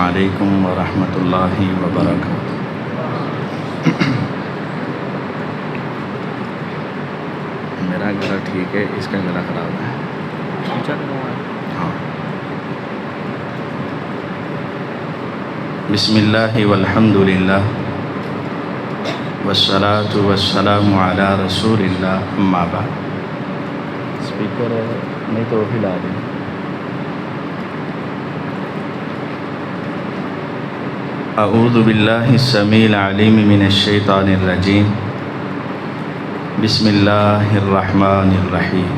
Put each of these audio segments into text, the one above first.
علیکم ورحمۃ اللہ وبرکاتہ۔ میرا گلا ٹھیک ہے، اس کا گلا خراب ہے۔ ہاں۔ بسم اللہ والحمد للہ والصلاۃ والسلام علی رسول اللہ، اما بعد۔ اسپیکر نہیں تو ہلا دیں۔ اعوذ باللہ السمیع العلیم من الشیطان الرجیم، بسم اللہ الرحمن الرحیم۔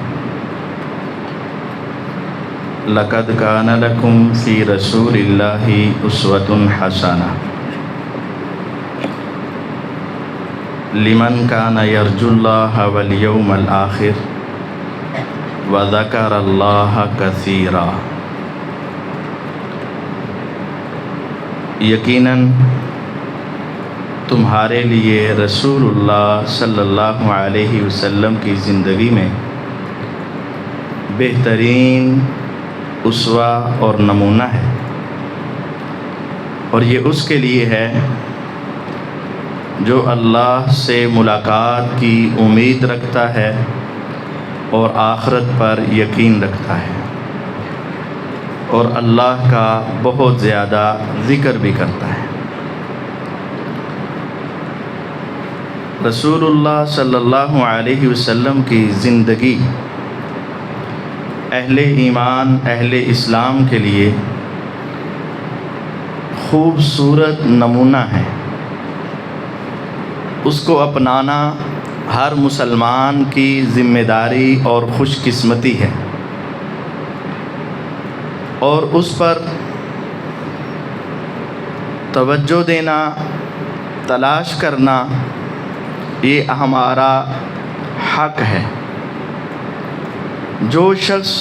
لقد کان لکم فی رسول اللہ اسوۃ حسنہ لمن کان یرجو اللہ والیوم الآخر وذکر اللہ کثیرا۔ یقیناً تمہارے لیے رسول اللہ صلی اللہ علیہ وسلم کی زندگی میں بہترین اسوہ اور نمونہ ہے، اور یہ اس کے لیے ہے جو اللہ سے ملاقات کی امید رکھتا ہے اور آخرت پر یقین رکھتا ہے، اور اللہ کا بہت زیادہ ذکر بھی کرتا ہے۔ رسول اللہ صلی اللہ علیہ وسلم کی زندگی اہل ایمان، اہل اسلام کے لیے خوبصورت نمونہ ہے۔ اس کو اپنانا ہر مسلمان کی ذمہ داری اور خوش قسمتی ہے، اور اس پر توجہ دینا، تلاش کرنا، یہ ہمارا حق ہے۔ جو شخص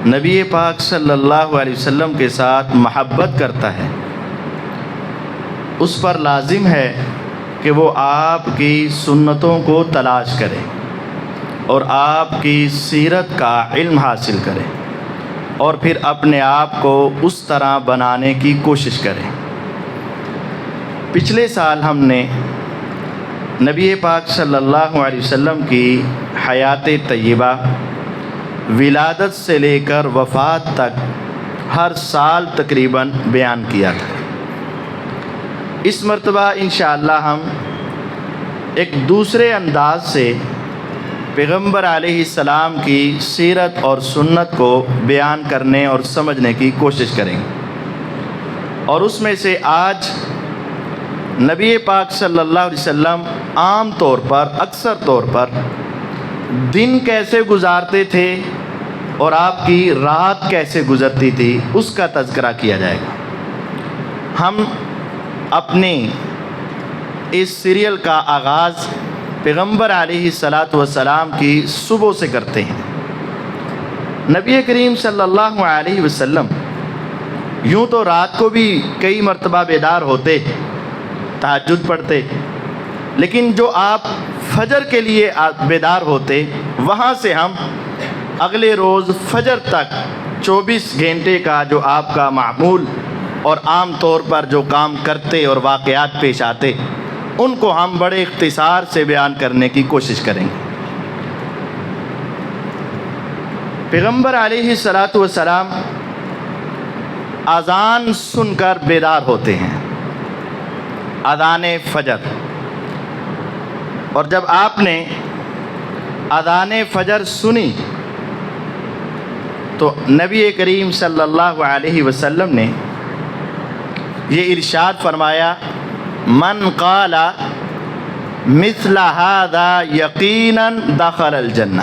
نبی پاک صلی اللہ علیہ وسلم کے ساتھ محبت کرتا ہے، اس پر لازم ہے کہ وہ آپ کی سنتوں کو تلاش کرے اور آپ کی سیرت کا علم حاصل کرے، اور پھر اپنے آپ کو اس طرح بنانے کی کوشش کریں۔ پچھلے سال ہم نے نبی پاک صلی اللہ علیہ وسلم کی حیات طیبہ، ولادت سے لے کر وفات تک ہر سال تقریباً بیان کیا تھا۔ اس مرتبہ انشاءاللہ ہم ایک دوسرے انداز سے پیغمبر علیہ السلام کی سیرت اور سنت کو بیان کرنے اور سمجھنے کی کوشش کریں گے، اور اس میں سے آج نبی پاک صلی اللہ علیہ وسلم عام طور پر، اکثر طور پر دن کیسے گزارتے تھے اور آپ کی رات کیسے گزرتی تھی، اس کا تذکرہ کیا جائے گا۔ ہم اپنے اس سیریل کا آغاز پیغمبر علیہ السلام کی صبح سے کرتے ہیں۔ نبی کریم صلی اللہ علیہ وسلم یوں تو رات کو بھی کئی مرتبہ بیدار ہوتے، تہجد پڑھتے، لیکن جو آپ فجر کے لیے بیدار ہوتے، وہاں سے ہم اگلے روز فجر تک 24 گھنٹے کا جو آپ کا معمول اور عام طور پر جو کام کرتے اور واقعات پیش آتے، ان کو ہم بڑے اختصار سے بیان کرنے کی کوشش کریں گے۔ پیغمبر علیہ السلام اذان سن کر بیدار ہوتے ہیں، اذان فجر، اور جب آپ نے اذان فجر سنی تو نبی کریم صلی اللہ علیہ وسلم نے یہ ارشاد فرمایا، من قال مثل هذا یقینا دخل الجنہ۔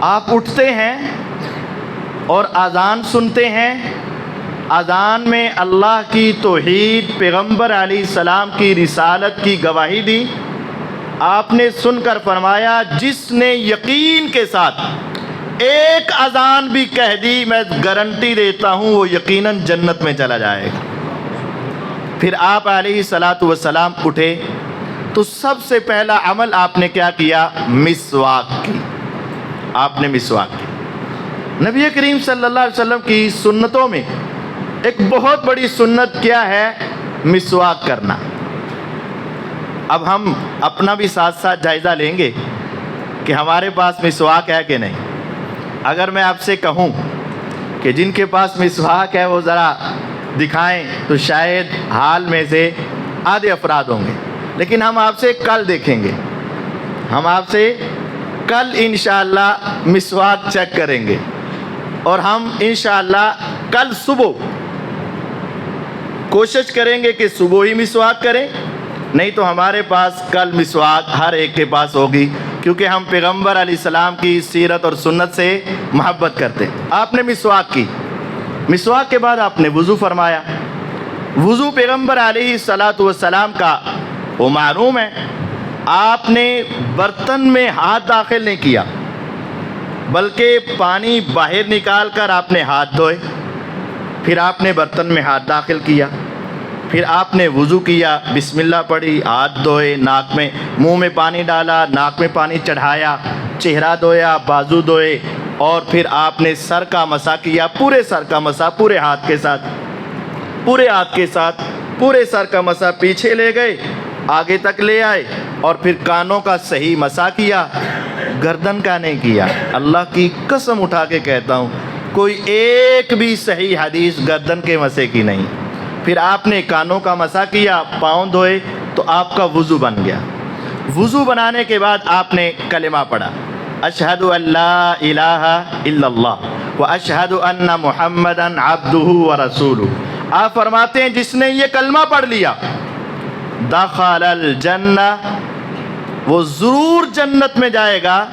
آپ اٹھتے ہیں اور اذان سنتے ہیں، اذان میں اللہ کی توحید، پیغمبر علیہ السلام کی رسالت کی گواہی دی۔ آپ نے سن کر فرمایا، جس نے یقین کے ساتھ ایک اذان بھی کہہ دی، میں گارنٹی دیتا ہوں وہ یقیناً جنت میں چلا جائے گا۔ پھر آپ علیہ السلام اٹھے تو سب سے پہلا عمل آپ نے کیا کیا؟ مسواک کی۔ آپ نے مسواک کی۔ نبی کریم صلی اللہ علیہ وسلم کی سنتوں میں ایک بہت بڑی سنت کیا ہے؟ مسواک کرنا۔ اب ہم اپنا بھی ساتھ ساتھ جائزہ لیں گے کہ ہمارے پاس مسواک ہے کہ نہیں۔ اگر میں آپ سے کہوں کہ جن کے پاس مسواک ہے وہ ذرا دکھائیں تو شاید حال میں سے آدھے افراد ہوں گے، لیکن ہم آپ سے کل دیکھیں گے، ہم آپ سے کل انشاءاللہ مسواک چیک کریں گے، اور ہم انشاءاللہ کل صبح کوشش کریں گے کہ صبح ہی مسواک کریں، نہیں تو ہمارے پاس کل مسواک ہر ایک کے پاس ہوگی، کیونکہ ہم پیغمبر علیہ السلام کی سیرت اور سنت سے محبت کرتے ہیں۔ آپ نے مسواک کی، مسواک کے بعد آپ نے وضو فرمایا۔ وضو پیغمبر علیہ السلام کا وہ معلوم ہے، آپ نے برتن میں ہاتھ داخل نہیں کیا، بلکہ پانی باہر نکال کر آپ نے ہاتھ دھوئے، پھر آپ نے برتن میں ہاتھ داخل کیا، پھر آپ نے وضو کیا، بسم اللہ پڑھی، ہاتھ دھوئے، ناک میں منہ میں پانی ڈالا، ناک میں پانی چڑھایا، چہرہ دھویا، بازو دھوئے، اور پھر آپ نے سر کا مسح کیا، پورے سر کا مسح، پورے ہاتھ کے ساتھ، پورے سر کا مسح پیچھے لے گئے، آگے تک لے آئے، اور پھر کانوں کا صحیح مسح کیا، گردن کا نہیں کیا۔ اللہ کی قسم اٹھا کے کہتا ہوں، کوئی ایک بھی صحیح حدیث گردن کے مسح کی نہیں۔ پھر آپ نے کانوں کا مسح کیا، پاؤں دھوئے، تو آپ کا وضو بن گیا۔ وضو بنانے کے بعد آپ نے کلمہ پڑھا، اشہد ان لا الہ الا اللہ واشہد ان محمدا عبدہ ورسولہ۔ آپ فرماتے ہیں جس نے یہ کلمہ پڑھ لیا دخل الجنہ، وہ ضرور جنت میں جائے گا۔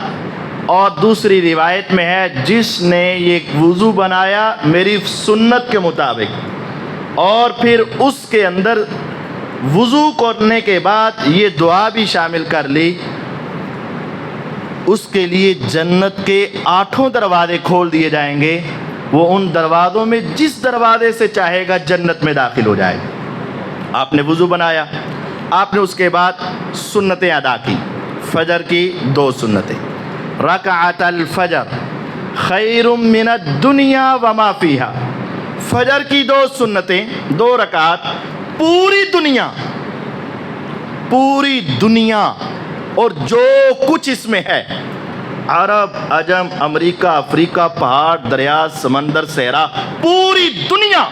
اور دوسری روایت میں ہے جس نے یہ وضو بنایا میری سنت کے مطابق، اور پھر اس کے اندر وضو کرنے کے بعد یہ دعا بھی شامل کر لی، اس کے لیے جنت کے 8 دروازے کھول دیے جائیں گے، وہ ان دروازوں میں جس دروازے سے چاہے گا جنت میں داخل ہو جائے گا۔ آپ نے وضو بنایا، آپ نے اس کے بعد سنتیں ادا کی، فجر کی 2 سنتیں، رکعت الفجر خیر من الدنیا وما فیہا، فجر کی 2 سنتیں، 2 رکعت، پوری دنیا اور جو کچھ اس میں ہے، عرب، عجم، امریکہ، افریقہ، پہاڑ، دریا، سمندر، صحرا، پوری دنیا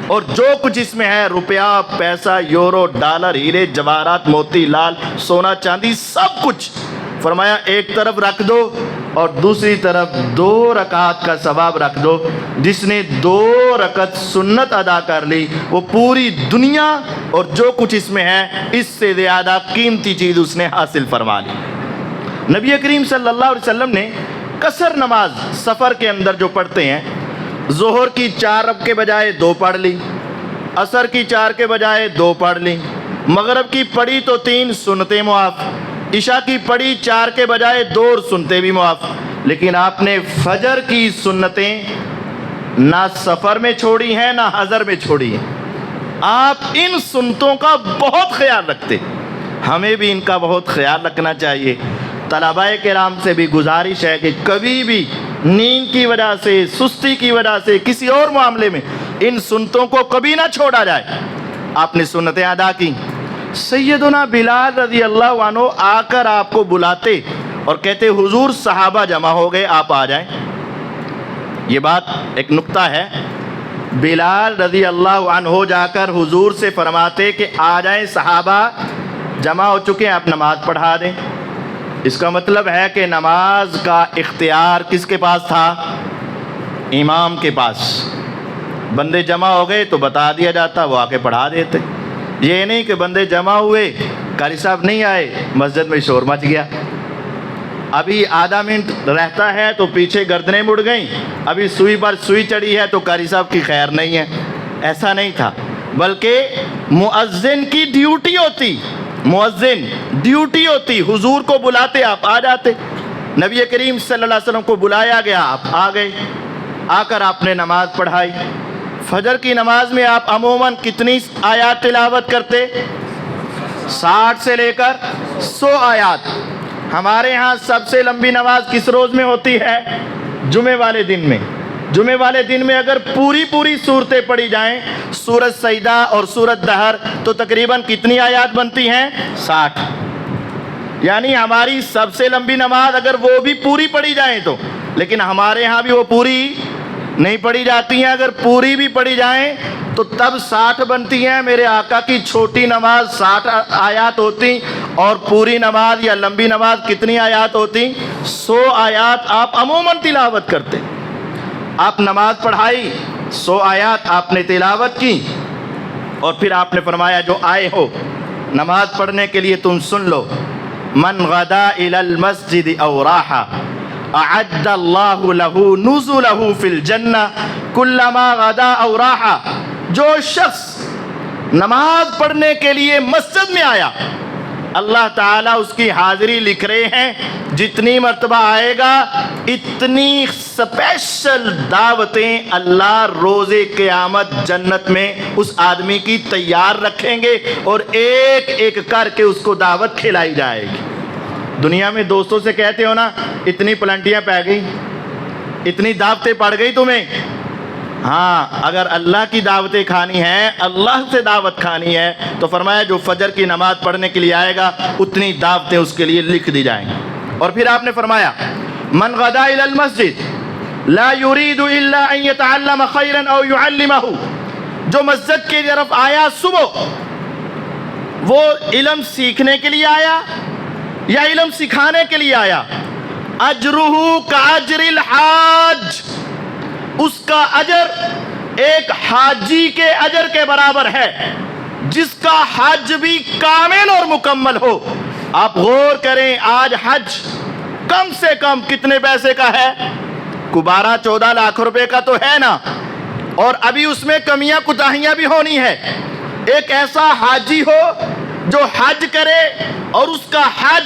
اور جو کچھ اس میں ہے، روپیہ، پیسہ، یورو، ڈالر، ہیرے، جواہرات، موتی، لال، سونا، چاندی، سب کچھ فرمایا ایک طرف رکھ دو، اور دوسری طرف 2 رکعت کا ثواب رکھ دو۔ جس نے 2 رکعت سنت ادا کر لی، وہ پوری دنیا اور جو کچھ اس میں ہے اس سے زیادہ قیمتی چیز اس نے حاصل فرما لی۔ نبی کریم صلی اللہ علیہ وسلم نے قصر نماز سفر کے اندر جو پڑھتے ہیں، ظہر کی 4 کے بجائے 2 پڑھ لی، عصر کی 4 کے بجائے 2 پڑھ لی، مغرب کی پڑھی تو 3 سنتیں معاف، عشاء کی پڑھی 4 کے بجائے 2 اور سنتیں بھی معاف۔ لیکن آپ نے فجر کی سنتیں نہ سفر میں چھوڑی ہیں نہ حضر میں چھوڑی ہیں، آپ ان سنتوں کا بہت خیال رکھتے، ہمیں بھی ان کا بہت خیال رکھنا چاہیے۔ طلباء کرام سے بھی گزارش ہے کہ کبھی بھی نیند کی وجہ سے، سستی کی وجہ سے، کسی اور معاملے میں ان سنتوں کو کبھی نہ چھوڑا جائے۔ آپ نے سنتیں ادا کی۔ سیدنا بلال رضی اللہ عنہ آ کر آپ کو بلاتے اور کہتے حضور صحابہ جمع ہو گئے، آپ آ جائیں۔ یہ بات ایک نکتہ ہے، بلال رضی اللہ عنہ جا کر حضور سے فرماتے کہ آ جائیں صحابہ جمع ہو چکے ہیں، آپ نماز پڑھا دیں۔ اس کا مطلب ہے کہ نماز کا اختیار کس کے پاس تھا؟ امام کے پاس۔ بندے جمع ہو گئے تو بتا دیا جاتا، وہ آ کے پڑھا دیتے۔ یہ نہیں کہ بندے جمع ہوئے، قاری صاحب نہیں آئے، مسجد میں شور مچ گیا، ابھی آدھا منٹ رہتا ہے تو پیچھے گردنیں مڑ گئیں، ابھی سوئی پر سوئی چڑھی ہے تو قاری صاحب کی خیر نہیں ہے۔ ایسا نہیں تھا، بلکہ مؤذن کی ڈیوٹی ہوتی، حضور کو بلاتے آپ آ جاتے۔ نبی کریم صلی اللہ علیہ وسلم کو بلایا گیا، آپ آ گئے، آ کر آپ نے نماز پڑھائی۔ فجر کی نماز میں آپ عموماً کتنی آیات تلاوت کرتے؟ 60 سے لے کر 100 آیات۔ ہمارے ہاں سب سے لمبی نماز کس روز میں ہوتی ہے؟ جمعے والے دن میں۔ جمعے والے دن میں اگر پوری صورتیں پڑھی جائیں، سورۃ سجدہ اور سورۃ دہر، تو تقریباً کتنی آیات بنتی ہیں؟ 60۔ یعنی ہماری سب سے لمبی نماز اگر وہ بھی پوری پڑھی جائیں تو، لیکن ہمارے ہاں بھی وہ پوری نہیں پڑھی جاتی ہیں۔ اگر پوری بھی پڑھی جائیں تو تب 60 بنتی ہیں۔ میرے آقا کی چھوٹی نماز 60 آیات ہوتی، اور پوری نماز یا لمبی نماز کتنی آیات ہوتی؟ 100 آیات آپ عموماً تلاوت کرتے۔ آپ نماز پڑھائی، 100 آیات آپ نے تلاوت کی، اور پھر آپ نے فرمایا جو آئے ہو نماز پڑھنے کے لیے تم سن لو، من غدا الی المسجد او راحا اعد اللہ لہ نزلہ فی الجنہ کلما غدا او راحا۔ جو شخص نماز پڑھنے کے لیے مسجد میں آیا، اللہ تعالیٰ اس کی حاضری لکھ رہے ہیں، جتنی مرتبہ آئے گا اتنی اسپیشل دعوتیں اللہ روز قیامت جنت میں اس آدمی کی تیار رکھیں گے، اور ایک ایک کر کے اس کو دعوت کھلائی جائے گی۔ دنیا میں دوستوں سے کہتے ہو نا، اتنی پلنٹیاں پہ گئی، اتنی دعوتیں پڑ گئی تمہیں۔ ہاں، اگر اللہ کی دعوتیں کھانی ہیں، اللہ سے دعوت کھانی ہے، تو فرمایا جو فجر کی نماز پڑھنے کے لیے آئے گا اتنی دعوتیں اس کے لیے لکھ دی جائیں گی۔ اور پھر آپ نے فرمایا من غدا الی المسجد لا يريد الا ان يتعلم خيرا او يعلمه۔ جو مسجد کی طرف آیا صبح، وہ علم سیکھنے کے لیے آیا یا علم سکھانے کے لیے آیا، اجرہ کاجر الحاج، اس کا اجر ایک حاجی کے اجر کے برابر ہے، جس کا حج بھی کامل اور مکمل ہو۔ آپ غور کریں، آج حج کم سے کم کتنے پیسے کا ہے؟ 12-14 لاکھ روپے کا تو ہے نا، اور ابھی اس میں کمیاں کوتاہیاں بھی ہونی ہے۔ ایک ایسا حاجی ہو جو حج کرے اور اس کا حج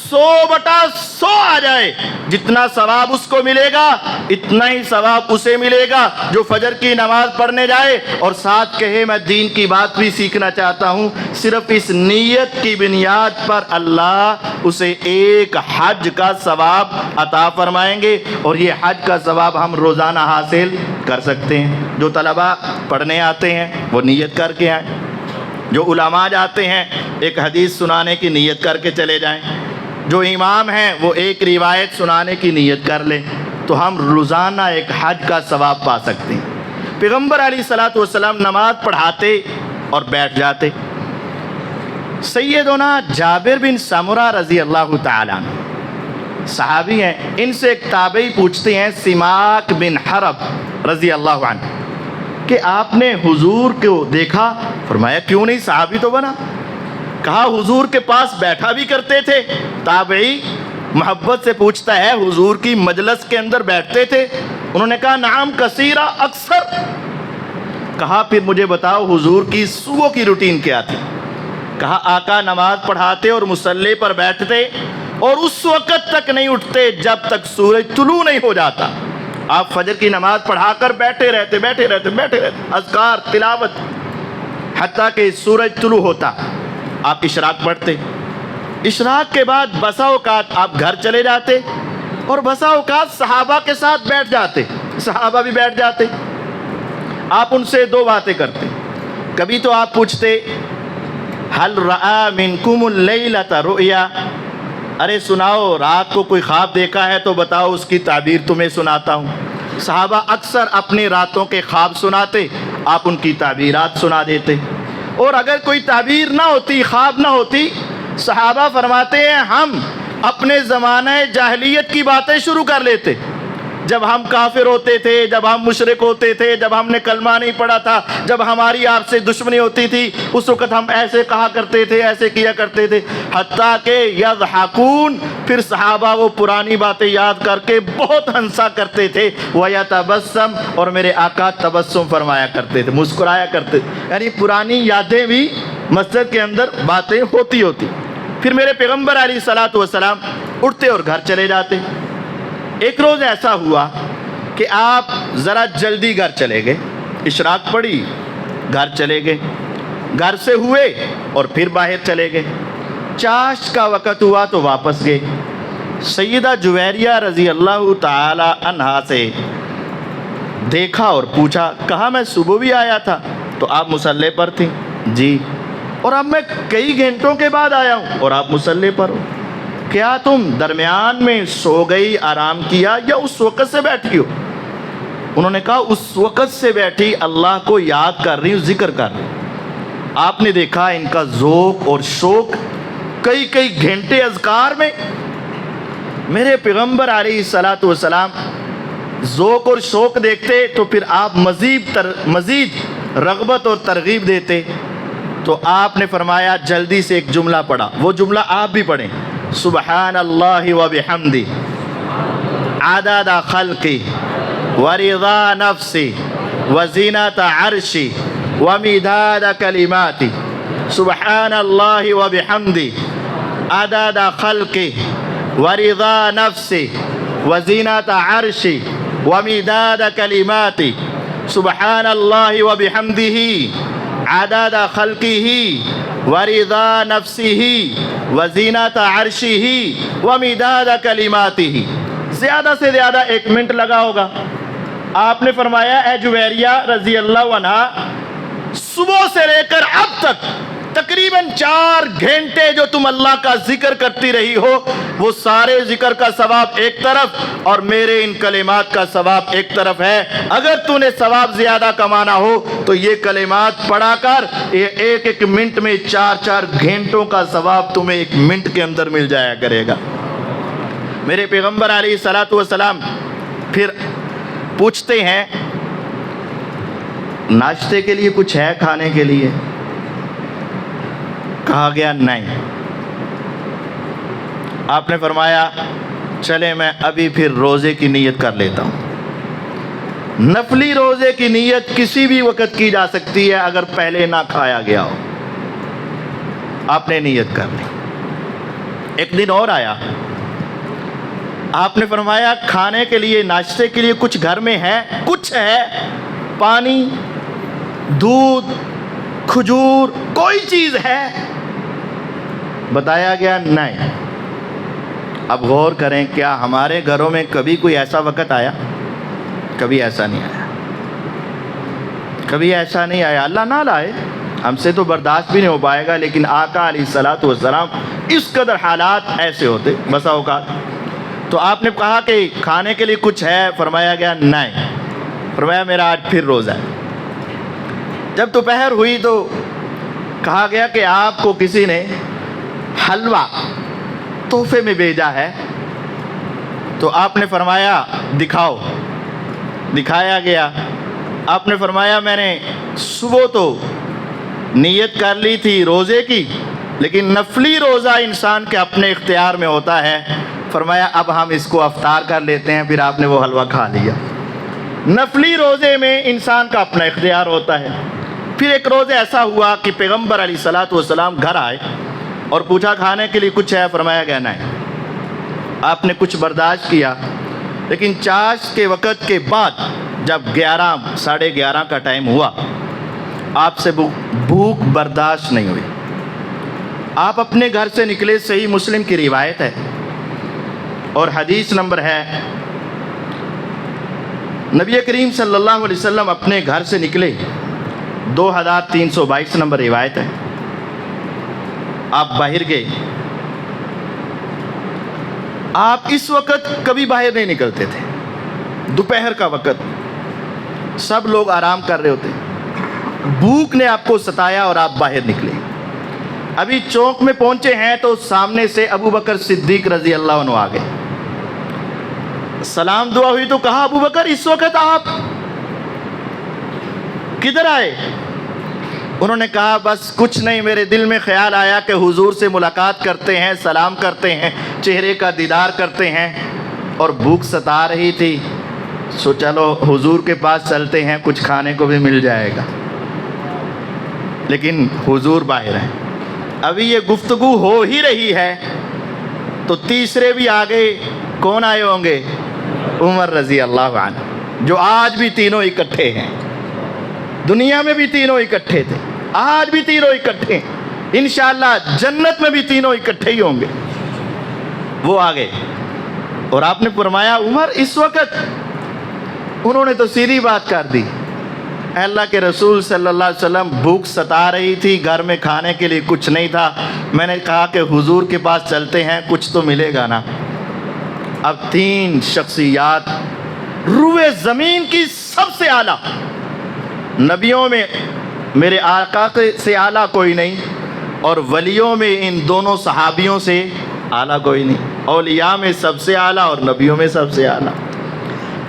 100/100 آ جائے، جتنا ثواب اس کو ملے گا اتنا ہی ثواب اسے ملے گا جو فجر کی نماز پڑھنے جائے اور ساتھ کہے میں دین کی بات بھی سیکھنا چاہتا ہوں۔ صرف اس نیت کی بنیاد پر اللہ اسے ایک حج کا ثواب عطا فرمائیں گے، اور یہ حج کا ثواب ہم روزانہ حاصل کر سکتے ہیں۔ جو طلباء پڑھنے آتے ہیں وہ نیت کر کے آئیں، جو علماء جاتے ہیں ایک حدیث سنانے کی نیت کر کے چلے جائیں، جو امام ہیں وہ ایک روایت سنانے کی نیت کر لیں، تو ہم روزانہ ایک حج کا ثواب پا سکتے ہیں۔ پیغمبر علیہ الصلوۃ والسلام نماز پڑھاتے اور بیٹھ جاتے۔ سیدنا جابر بن سمرہ رضی اللہ تعالیٰ عنہ صحابی ہیں، ان سے ایک تابعی پوچھتے ہیں سماک بن حرب رضی اللہ عنہ کہ آپ نے حضور کو دیکھا؟ فرمایا کیوں نہیں، صحابی تو بنا۔ کہا حضور کے پاس بیٹھا بھی کرتے تھے؟ تابعی محبت سے پوچھتا ہے حضور کی مجلس کے اندر بیٹھتے تھے؟ انہوں نے کہا نعم کثیرہ، اکثر۔ کہا پھر مجھے بتاؤ حضور کی صبح کی روٹین کیا تھی؟ کہا آقا نماز پڑھاتے اور مصلی پر بیٹھتے اور اس وقت تک نہیں اٹھتے جب تک سورج طلوع نہیں ہو جاتا۔ آپ فجر کی نماز پڑھا کر بیٹھے رہتے، اذکار تلاوت، حتیٰ کہ سورج طلوع ہوتا۔ آپ اشراق پڑھتے، اشراق کے بعد بسا اوقات آپ گھر چلے جاتے، اور بسا اوقات صحابہ کے ساتھ بیٹھ جاتے، صحابہ بھی بیٹھ جاتے۔ آپ ان سے 2 باتیں کرتے۔ کبھی تو آپ پوچھتے حل رأى منکم اللیلۃ رؤیا، ارے سناؤ رات کو کوئی خواب دیکھا ہے تو بتاؤ، اس کی تعبیر تمہیں سناتا ہوں۔ صحابہ اکثر اپنی راتوں کے خواب سناتے، آپ ان کی تعبیرات سنا دیتے۔ اور اگر کوئی تعبیر نہ ہوتی، خواب نہ ہوتی، صحابہ فرماتے ہیں ہم اپنے زمانہ جاہلیت کی باتیں شروع کر لیتے، جب ہم کافر ہوتے تھے، جب ہم مشرک ہوتے تھے، جب ہم نے کلمہ نہیں پڑھا تھا، جب ہماری آپ سے دشمنی ہوتی تھی، اس وقت ہم ایسے کہا کرتے تھے، ایسے کیا کرتے تھے، حتیٰ کہ یضحکون، پھر صحابہ وہ پرانی باتیں یاد کر کے بہت ہنسا کرتے تھے، ویتبسم، اور میرے آقا تبسم فرمایا کرتے تھے، مسکرایا کرتے تھے، یعنی پرانی یادیں بھی مسجد کے اندر باتیں ہوتی۔ پھر میرے پیغمبر علیہ الصلوۃ والسلام اٹھتے اور گھر چلے جاتے۔ ایک روز ایسا ہوا کہ آپ ذرا جلدی گھر چلے گئے، اشراق پڑھی، گھر چلے گئے، گھر سے ہوئے اور پھر باہر چلے گئے، چاشت کا وقت ہوا تو واپس گئے۔ سیدہ جویریہ رضی اللہ تعالی عنہا سے دیکھا اور پوچھا، کہا میں صبح بھی آیا تھا تو آپ مصلی پر تھیں، جی، اور اب میں کئی گھنٹوں کے بعد آیا ہوں اور آپ مصلی پر ہو، کیا تم درمیان میں سو گئی، آرام کیا، یا اس وقت سے بیٹھی ہو؟ انہوں نے کہا اس وقت سے بیٹھی، اللہ کو یاد کر رہی ہوں، ذکر کر رہی ہوں۔ آپ نے دیکھا ان کا ذوق اور شوق، کئی کئی گھنٹے اذکار میں۔ میرے پیغمبر علیہ الصلوۃ والسلام ذوق اور شوق دیکھتے تو پھر آپ مزید رغبت اور ترغیب دیتے، تو آپ نے فرمایا جلدی سے ایک جملہ پڑھا، وہ جملہ آپ بھی پڑھیں، سبحان اللہ و بحمدہ عدد خلقی ورضا نفسی وزینت عرشی ومداد کلماتی، سبحان اللہ و بحمدہ عدد خلقی ورضا نفسی وزینت عرشی ومداد کلماتی، سبحان اللہ و بحمدہ عدد خلقہ ورضا نفسہ وزینت عرشہ ومداد کلماتہ۔ زیادہ سے زیادہ 1 منٹ لگا ہوگا۔ آپ نے فرمایا اے جویریہ رضی اللہ عنہا، صبح سے لے کر اب تک تقریباً 4 گھنٹے جو تم اللہ کا ذکر کرتی رہی ہو، وہ سارے ذکر کا ثواب ایک طرف اور میرے ان کلمات کا ثواب ایک طرف ہے۔ اگر تو نے ثواب زیادہ کمانا ہو تو یہ کلمات پڑھا کر، ایک ایک منٹ میں 4 گھنٹوں کا ثواب تمہیں 1 منٹ کے اندر مل جایا کرے گا۔ میرے پیغمبر علیہ الصلوۃ والسلام پھر پوچھتے ہیں ناشتے کے لیے کچھ ہے کھانے کے لیے؟ کہا گیا نہیں۔ آپ نے فرمایا چلے میں ابھی پھر روزے کی نیت کر لیتا ہوں۔ نفلی روزے کی نیت کسی بھی وقت کی جا سکتی ہے اگر پہلے نہ کھایا گیا ہو۔ آپ نے نیت کر لی۔ ایک دن اور آیا، آپ نے فرمایا کھانے کے لیے، ناشتے کے لیے کچھ گھر میں ہے؟ کچھ ہے، پانی، دودھ، کھجور، کوئی چیز ہے؟ بتایا گیا نہیں۔ اب غور کریں، کیا ہمارے گھروں میں کبھی کوئی ایسا وقت آیا؟ کبھی ایسا نہیں آیا، کبھی ایسا نہیں آیا۔ اللہ نہ لائے، ہم سے تو برداشت بھی نہیں ہو پائے گا، لیکن آقا علیہ الصلوۃ والسلام اس قدر حالات ایسے ہوتے بسا اوقات۔ تو آپ نے کہا کہ کھانے کے لیے کچھ ہے؟ فرمایا گیا نہیں۔ فرمایا میرا آج پھر روزہ ہے۔ جب دوپہر ہوئی تو کہا گیا کہ آپ کو کسی نے حلوہ تحفے میں بھیجا ہے، تو آپ نے فرمایا دکھاؤ۔ دکھایا گیا۔ آپ نے فرمایا میں نے صبح تو نیت کر لی تھی روزے کی، لیکن نفلی روزہ انسان کے اپنے اختیار میں ہوتا ہے۔ فرمایا اب ہم اس کو افطار کر لیتے ہیں، پھر آپ نے وہ حلوہ کھا لیا۔ نفلی روزے میں انسان کا اپنا اختیار ہوتا ہے۔ پھر ایک روز ایسا ہوا کہ پیغمبر علیہ الصلوۃ والسلام گھر آئے اور پوچھا کھانے کے لیے کچھ ہے؟ فرمایا گیا نہیں۔ آپ نے کچھ برداشت کیا، لیکن چاشت کے وقت کے بعد جب 11:30 کا ٹائم ہوا، آپ سے بھوک برداشت نہیں ہوئی۔ آپ اپنے گھر سے نکلے، صحیح مسلم کی روایت ہے اور حدیث نمبر ہے، نبی کریم صلی اللہ علیہ وسلم اپنے گھر سے نکلے، 2322 نمبر روایت ہے۔ آپ باہر گئے۔ آپ اس وقت کبھی باہر نہیں نکلتے تھے، دوپہر کا وقت، سب لوگ آرام کر رہے ہوتے، بھوک نے آپ کو ستایا اور آپ باہر نکلے۔ ابھی چوک میں پہنچے ہیں تو سامنے سے ابو بکر صدیق رضی اللہ عنہ آ گئے۔ سلام دعا ہوئی تو کہا ابو بکر اس وقت آپ کدھر آئے؟ انہوں نے کہا بس کچھ نہیں، میرے دل میں خیال آیا کہ حضور سے ملاقات کرتے ہیں، سلام کرتے ہیں، چہرے کا دیدار کرتے ہیں، اور بھوک ستا رہی تھی، سو چلو حضور کے پاس چلتے ہیں، کچھ کھانے کو بھی مل جائے گا۔ لیکن حضور باہر ہیں۔ ابھی یہ گفتگو ہو ہی رہی ہے تو تیسرے بھی آگے کون آئے ہوں گے؟ عمر رضی اللہ عنہ، جو آج بھی تینوں اکٹھے ہیں۔ دنیا میں بھی تینوں اکٹھے تھے، آج بھی تینوں اکٹھے ہیں، انشاءاللہ جنت میں بھی تینوں اکٹھے ہی ہوں گے۔ وہ آگے اور آپ نے فرمایا عمر اس وقت؟ انہوں نے تو سیدھی بات کر دی، اللہ کے رسول صلی اللہ علیہ وسلم بھوک ستا رہی تھی، گھر میں کھانے کے لیے کچھ نہیں تھا، میں نے کہا کہ حضور کے پاس چلتے ہیں، کچھ تو ملے گا نا۔ اب 3 شخصیات روئے زمین کی سب سے اعلیٰ، نبیوں میں میرے آقا سے اعلیٰ کوئی نہیں، اور ولیوں میں ان دونوں صحابیوں سے اعلیٰ کوئی نہیں، اولیاء میں سب سے اعلیٰ اور نبیوں میں سب سے اعلیٰ۔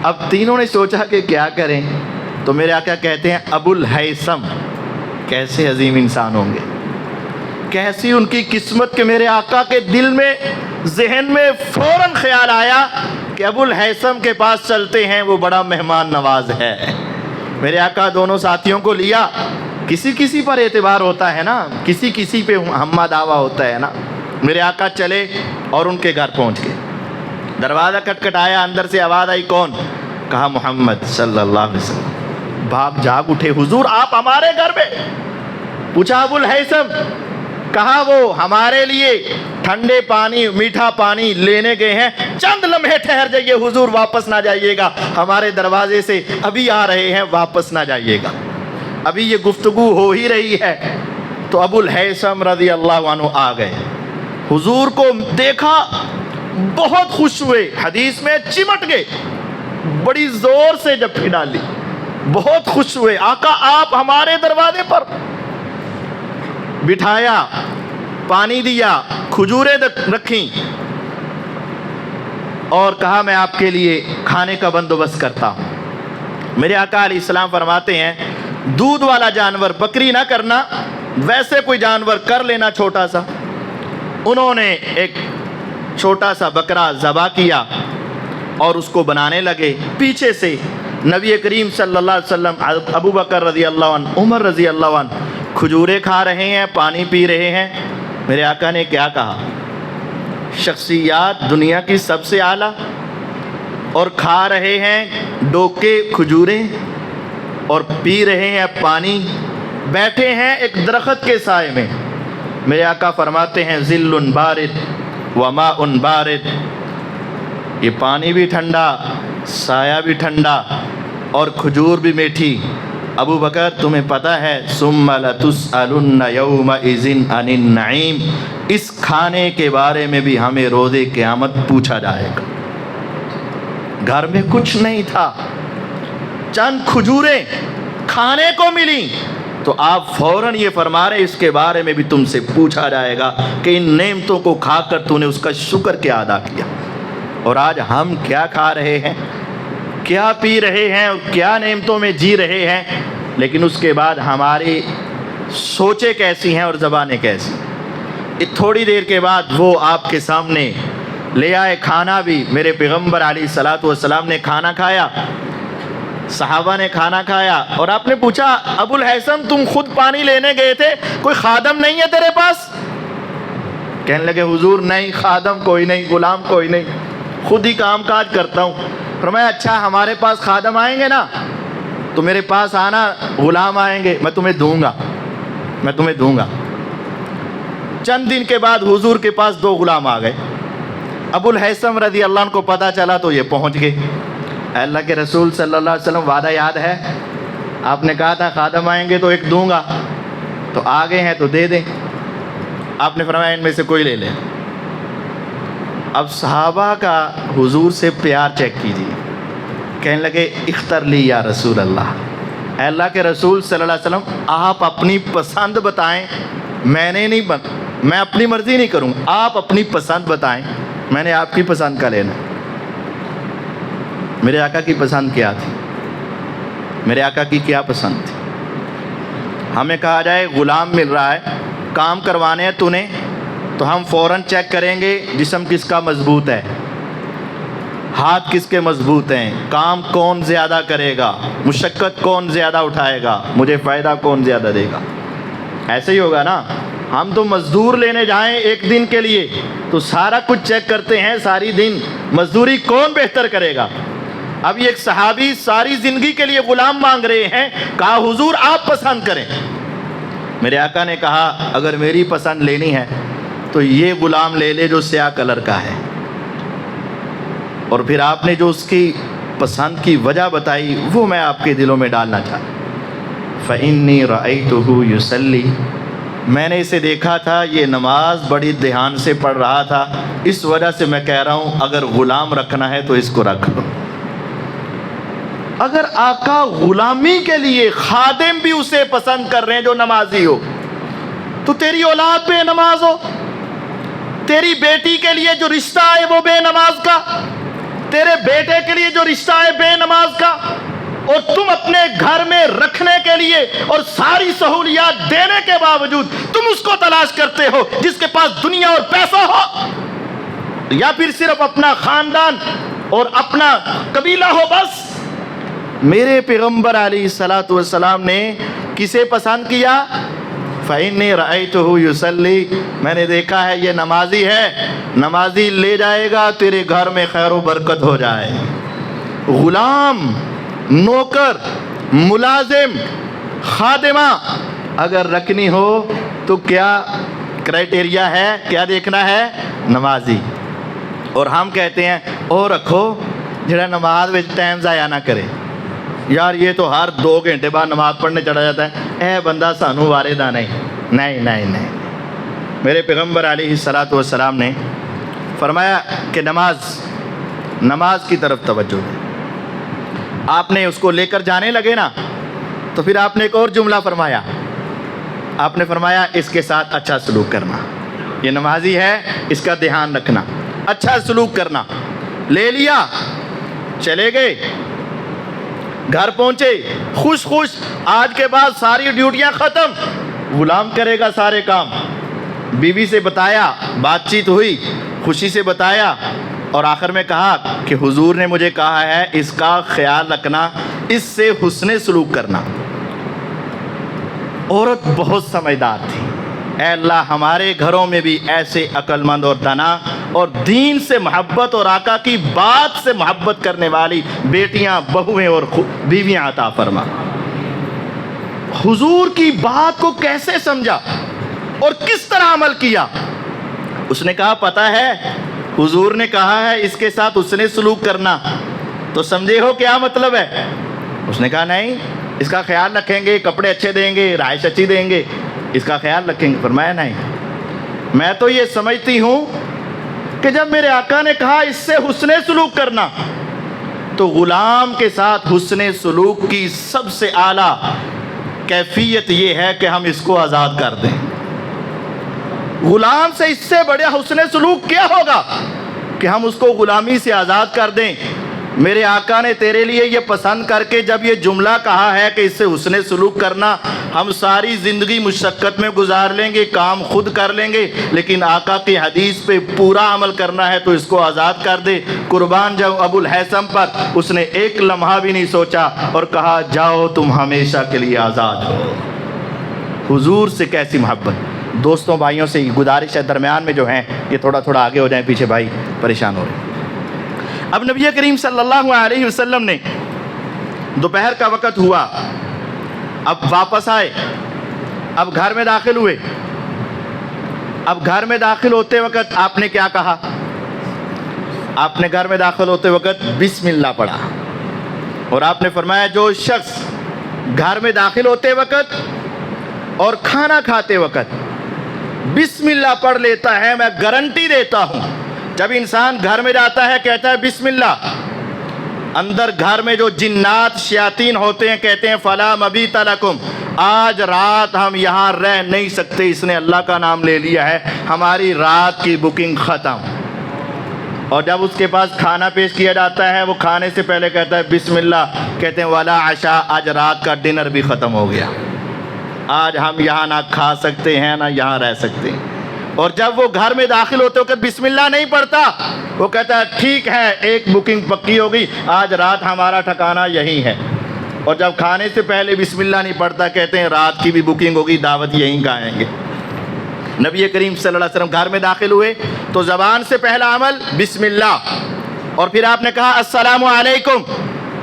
اب تینوں نے سوچا کہ کیا کریں، تو میرے آقا کہتے ہیں ابو الہیثم کیسے عظیم انسان ہوں گے، کیسی ان کی قسمت کہ میرے آقا کے دل میں ذہن میں فوراً خیال آیا کہ ابو الہیثم کے پاس چلتے ہیں، وہ بڑا مہمان نواز ہے۔ میرے آقا دونوں ساتھیوں کو لیا، کسی کسی پر اعتبار ہوتا ہے نا، کسی کسی پہ ہمہ دعویٰ ہوتا ہے نا۔ میرے آقا چلے اور ان کے گھر پہنچ گئے، دروازہ کھٹکھٹایا، اندر سے آواز آئی، کون؟ کہا محمد صلی اللہ علیہ وسلم۔ بھاگ جاگ اٹھے، حضور آپ ہمارے گھر میں؟ پوچھا ابو الہیثم، کہا وہ ہمارے لیے ٹھنڈے پانی میٹھا پانی لینے گئے ہیں، چند لمحے ٹھہر جائیے حضور، واپس نہ جائیے گا، ہمارے دروازے سے ابھی آ رہے ہیں، واپس نہ جائیے گا، ابھی یہ گفتگو ہو ہی رہی ہے۔ تو ابو الہیثم رضی اللہ عنہ آ گئے، حضور کو دیکھا، بہت خوش ہوئے، حدیث میں چمٹ گئے، بڑی زور سے جھپکی ڈالی، بہت خوش ہوئے، آقا آپ ہمارے دروازے پر؟ بٹھایا، پانی دیا، کھجوریں رکھیں، اور کہا میں آپ کے لیے کھانے کا بندوبست کرتا ہوں۔ میرے آقا علیہ السلام فرماتے ہیں دودھ والا جانور بکری نہ کرنا، ویسے کوئی جانور کر لینا چھوٹا سا۔ انہوں نے ایک چھوٹا سا بکرا ذبح کیا اور اس کو بنانے لگے، پیچھے سے نبی کریم صلی اللہ علیہ وسلم، ابو بکر رضی اللہ عنہ، عمر رضی اللہ عنہ کھجوریں کھا رہے ہیں، پانی پی رہے ہیں۔ میرے آقا نے کیا کہا؟ شخصیات دنیا کی سب سے اعلیٰ اور کھا رہے ہیں ڈوکے کھجوریں اور پی رہے ہیں پانی، بیٹھے ہیں ایک درخت کے سائے میں۔ میرے آقا فرماتے ہیں ظل بارد وماء بارد، یہ پانی بھی ٹھنڈا، سایہ بھی ٹھنڈا، اور کھجور بھی میٹھی۔ ابو بکر تمہیں پتہ ہے ثم لتسألن یومئذ عن النعیم، اس کھانے کے بارے میں بھی ہمیں روز قیامت پوچھا جائے گا۔ گھر میں کچھ نہیں تھا، چند کھجوریں کھانے کو ملی، تو آپ فوراً یہ فرما رہے اس کے بارے میں بھی تم سے پوچھا جائے گا کہ ان نعمتوں کو کھا کر تو نے اس کا شکر کیا ادا کیا۔ اور آج ہم کیا کھا رہے ہیں، کیا پی رہے ہیں، اور کیا نعمتوں میں جی رہے ہیں، لیکن اس کے بعد ہماری سوچیں کیسی ہیں اور زبانیں کیسی۔ تھوڑی دیر کے بعد وہ آپ کے سامنے لے آئے کھانا بھی، میرے پیغمبر علیہ الصلوۃ والسلام نے کھانا کھایا، صحابہ نے کھانا کھایا، اور آپ نے پوچھا ابو الہیثم تم خود پانی لینے گئے تھے، کوئی خادم نہیں ہے تیرے پاس؟ کہنے لگے حضور نہیں، خادم کوئی نہیں، غلام کوئی نہیں، خود ہی کام کاج کرتا ہوں۔ فرمایا اچھا ہمارے پاس خادم آئیں گے نا تو میرے پاس آنا، غلام آئیں گے، میں تمہیں دوں گا، میں تمہیں دوں گا۔ چند دن کے بعد حضور کے پاس 2 غلام آ گئے۔ ابو الہیثم رضی اللہ عنہ کو پتہ چلا تو یہ پہنچ گئے، اللہ کے رسول صلی اللہ علیہ وسلم وعدہ یاد ہے، آپ نے کہا تھا خادم آئیں گے تو ایک دوں گا، تو آگے ہیں تو دے دیں۔ آپ نے فرمایا ان میں سے کوئی لے لے۔ اب صحابہ کا حضور سے پیار چیک کیجیے، کہنے لگے اختر لی یا رسول اللہ، اے اللہ کے رسول صلی اللہ علیہ وسلم آپ اپنی پسند بتائیں، میں اپنی مرضی نہیں کروں، آپ اپنی پسند بتائیں، میں نے آپ کی پسند کا لینا۔ میرے آقا کی پسند کیا تھی؟ میرے آقا کی کیا پسند تھی؟ ہمیں کہا جائے غلام مل رہا ہے، کام کروانے ہیں تو نے، تو ہم فوراً چیک کریں گے جسم کس کا مضبوط ہے، ہاتھ کس کے مضبوط ہیں، کام کون زیادہ کرے گا، مشقت کون زیادہ اٹھائے گا، مجھے فائدہ کون زیادہ دے گا۔ ایسے ہی ہوگا نا، ہم تو مزدور لینے جائیں ایک دن کے لیے تو سارا کچھ چیک کرتے ہیں، ساری دن مزدوری کون بہتر کرے گا۔ اب ایک صحابی ساری زندگی کے لیے غلام مانگ رہے ہیں، کہا حضور آپ پسند کریں۔ میرے آقا نے کہا اگر میری پسند لینی ہے تو یہ غلام لے لے جو سیاہ کلر کا ہے، اور پھر آپ نے جو اس کی پسند کی وجہ بتائی، وہ میں آپ کے دلوں میں ڈالنا چاہتا۔ فإنی رأیتہ یصلی، میں نے اسے دیکھا تھا یہ نماز بڑی دھیان سے پڑھ رہا تھا، اس وجہ سے میں کہہ رہا ہوں اگر غلام رکھنا ہے تو اس کو رکھ لو۔ اگر آقا غلامی کے لیے خادم بھی اسے پسند کر رہے ہیں جو نمازی ہو، تو تیری اولاد بے نماز ہو، تیری بیٹی کے لیے جو رشتہ ہے وہ بے نماز کا، تیرے بیٹے کے لیے جو رشتہ ہے بے نماز کا، اور تم اپنے گھر میں رکھنے کے لیے اور ساری سہولیات دینے کے باوجود تم اس کو تلاش کرتے ہو جس کے پاس دنیا اور پیسہ ہو، یا پھر صرف اپنا خاندان اور اپنا قبیلہ ہو بس۔ میرے پیغمبر علیہ الصلوۃ والسلام نے کسے پسند کیا؟ فإنی رأیتہ یصلی، میں نے دیکھا ہے یہ نمازی ہے، نمازی لے جائے گا تیرے گھر میں خیر و برکت ہو جائے۔ غلام، نوکر، ملازم، خادمہ اگر رکھنی ہو تو کیا کرائٹیریا ہے، کیا دیکھنا ہے؟ نمازی۔ اور ہم کہتے ہیں او رکھو جڑا نماز وچ ٹائم ضائع نہ کرے، یار یہ تو ہر 2 گھنٹے بعد نماز پڑھنے چڑھا جاتا ہے، اے بندہ سانو واردہ نہیں۔ میرے پیغمبر علیہ الصلوۃ والسلام نے فرمایا کہ نماز کی طرف توجہ دے۔ آپ نے اس کو لے کر جانے لگے نا، تو پھر آپ نے ایک اور جملہ فرمایا، آپ نے فرمایا اس کے ساتھ اچھا سلوک کرنا، یہ نمازی ہے اس کا دھیان رکھنا، اچھا سلوک کرنا۔ لے لیا، چلے گئے، گھر پہنچے خوش، آج کے بعد ساری ڈیوٹیاں ختم، غلام کرے گا سارے کام۔ بیوی سے بتایا، بات چیت ہوئی، خوشی سے بتایا، اور آخر میں کہا کہ حضور نے مجھے کہا ہے اس کا خیال رکھنا، اس سے حسن سلوک کرنا۔ عورت بہت سمجھدار تھی۔ اے اللہ ہمارے گھروں میں بھی ایسے عقل مند اور دانا اور دین سے محبت اور آقا کی بات سے محبت کرنے والی بیٹیاں، بہویں اور بیویاں عطا فرما۔ حضور کی بات کو کیسے سمجھا اور کس طرح عمل کیا؟ اس نے کہا پتہ ہے حضور نے کہا ہے اس کے ساتھ حسن سلوک کرنا، تو سمجھے ہو کیا مطلب ہے؟ اس نے کہا نہیں، اس کا خیال رکھیں گے، کپڑے اچھے دیں گے، رہائش اچھی دیں گے، اس کا خیال رکھیں گے۔ فرمایا نہیں، میں تو یہ سمجھتی ہوں کہ جب میرے آقا نے کہا اس سے حسن سلوک کرنا، تو غلام کے ساتھ حسن سلوک کی سب سے اعلیٰ کیفیت یہ ہے کہ ہم اس کو آزاد کر دیں۔ غلام سے اس سے بڑا حسن سلوک کیا ہوگا کہ ہم اس کو غلامی سے آزاد کر دیں۔ میرے آقا نے تیرے لیے یہ پسند کر کے جب یہ جملہ کہا ہے کہ اس سے حسن سلوک کرنا، ہم ساری زندگی مشقت میں گزار لیں گے، کام خود کر لیں گے، لیکن آقا کی حدیث پہ پورا عمل کرنا ہے تو اس کو آزاد کر دے۔ قربان جب ابو الحیثم پر اس نے ایک لمحہ بھی نہیں سوچا اور کہا جاؤ تم ہمیشہ کے لیے آزاد ہو۔ حضور سے کیسی محبت۔ دوستوں بھائیوں سے گزارش ہے درمیان میں جو ہیں یہ تھوڑا آگے ہو جائیں، پیچھے بھائی پریشان ہو رہے ہیں۔ اب نبی کریم صلی اللہ علیہ وسلم نے دوپہر کا وقت ہوا، اب واپس آئے، اب گھر میں داخل ہوئے۔ اب گھر میں داخل ہوتے وقت آپ نے کیا کہا؟ آپ نے گھر میں داخل ہوتے وقت بسم اللہ پڑھا، اور آپ نے فرمایا جو شخص گھر میں داخل ہوتے وقت اور کھانا کھاتے وقت بسم اللہ پڑھ لیتا ہے، میں گارنٹی دیتا ہوں جب انسان گھر میں جاتا ہے کہتا ہے بسم اللہ، اندر گھر میں جو جنات شیاطین ہوتے ہیں کہتے ہیں فلا مبیت لکم، آج رات ہم یہاں رہ نہیں سکتے، اس نے اللہ کا نام لے لیا ہے، ہماری رات کی بکنگ ختم۔ اور جب اس کے پاس کھانا پیش کیا جاتا ہے وہ کھانے سے پہلے کہتا ہے بسم اللہ، کہتے ہیں ولا عشاء، آج رات کا ڈنر بھی ختم ہو گیا، آج ہم یہاں نہ کھا سکتے ہیں نہ یہاں رہ سکتے ہیں۔ اور جب وہ گھر میں داخل ہوتے وقت بسم اللہ نہیں پڑھتا، وہ کہتا ہے ٹھیک ہے ایک بکنگ پکی ہوگی، آج رات ہمارا ٹھکانہ یہی ہے۔ اور جب کھانے سے پہلے بسم اللہ نہیں پڑھتا کہتے ہیں رات کی بھی بکنگ ہوگی، دعوت یہیں کھائیں گے۔ نبی کریم صلی اللہ علیہ وسلم گھر میں داخل ہوئے تو زبان سے پہلا عمل بسم اللہ، اور پھر آپ نے کہا السلام علیکم۔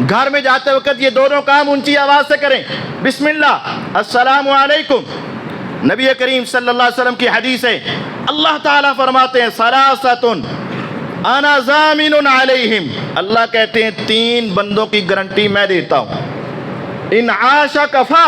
گھر میں جاتے وقت یہ دونوں کام اونچی آواز سے کریں، بسم اللہ، السلام علیکم۔ نبی کریم صلی اللہ علیہ وسلم کی حدیث ہے، اللہ تعالیٰ فرماتے ہیں ثلاثۃ انا ضامن علیہم، اللہ کہتے ہیں 3 بندوں کی گارنٹی میں دیتا ہوں، ان عاش کفا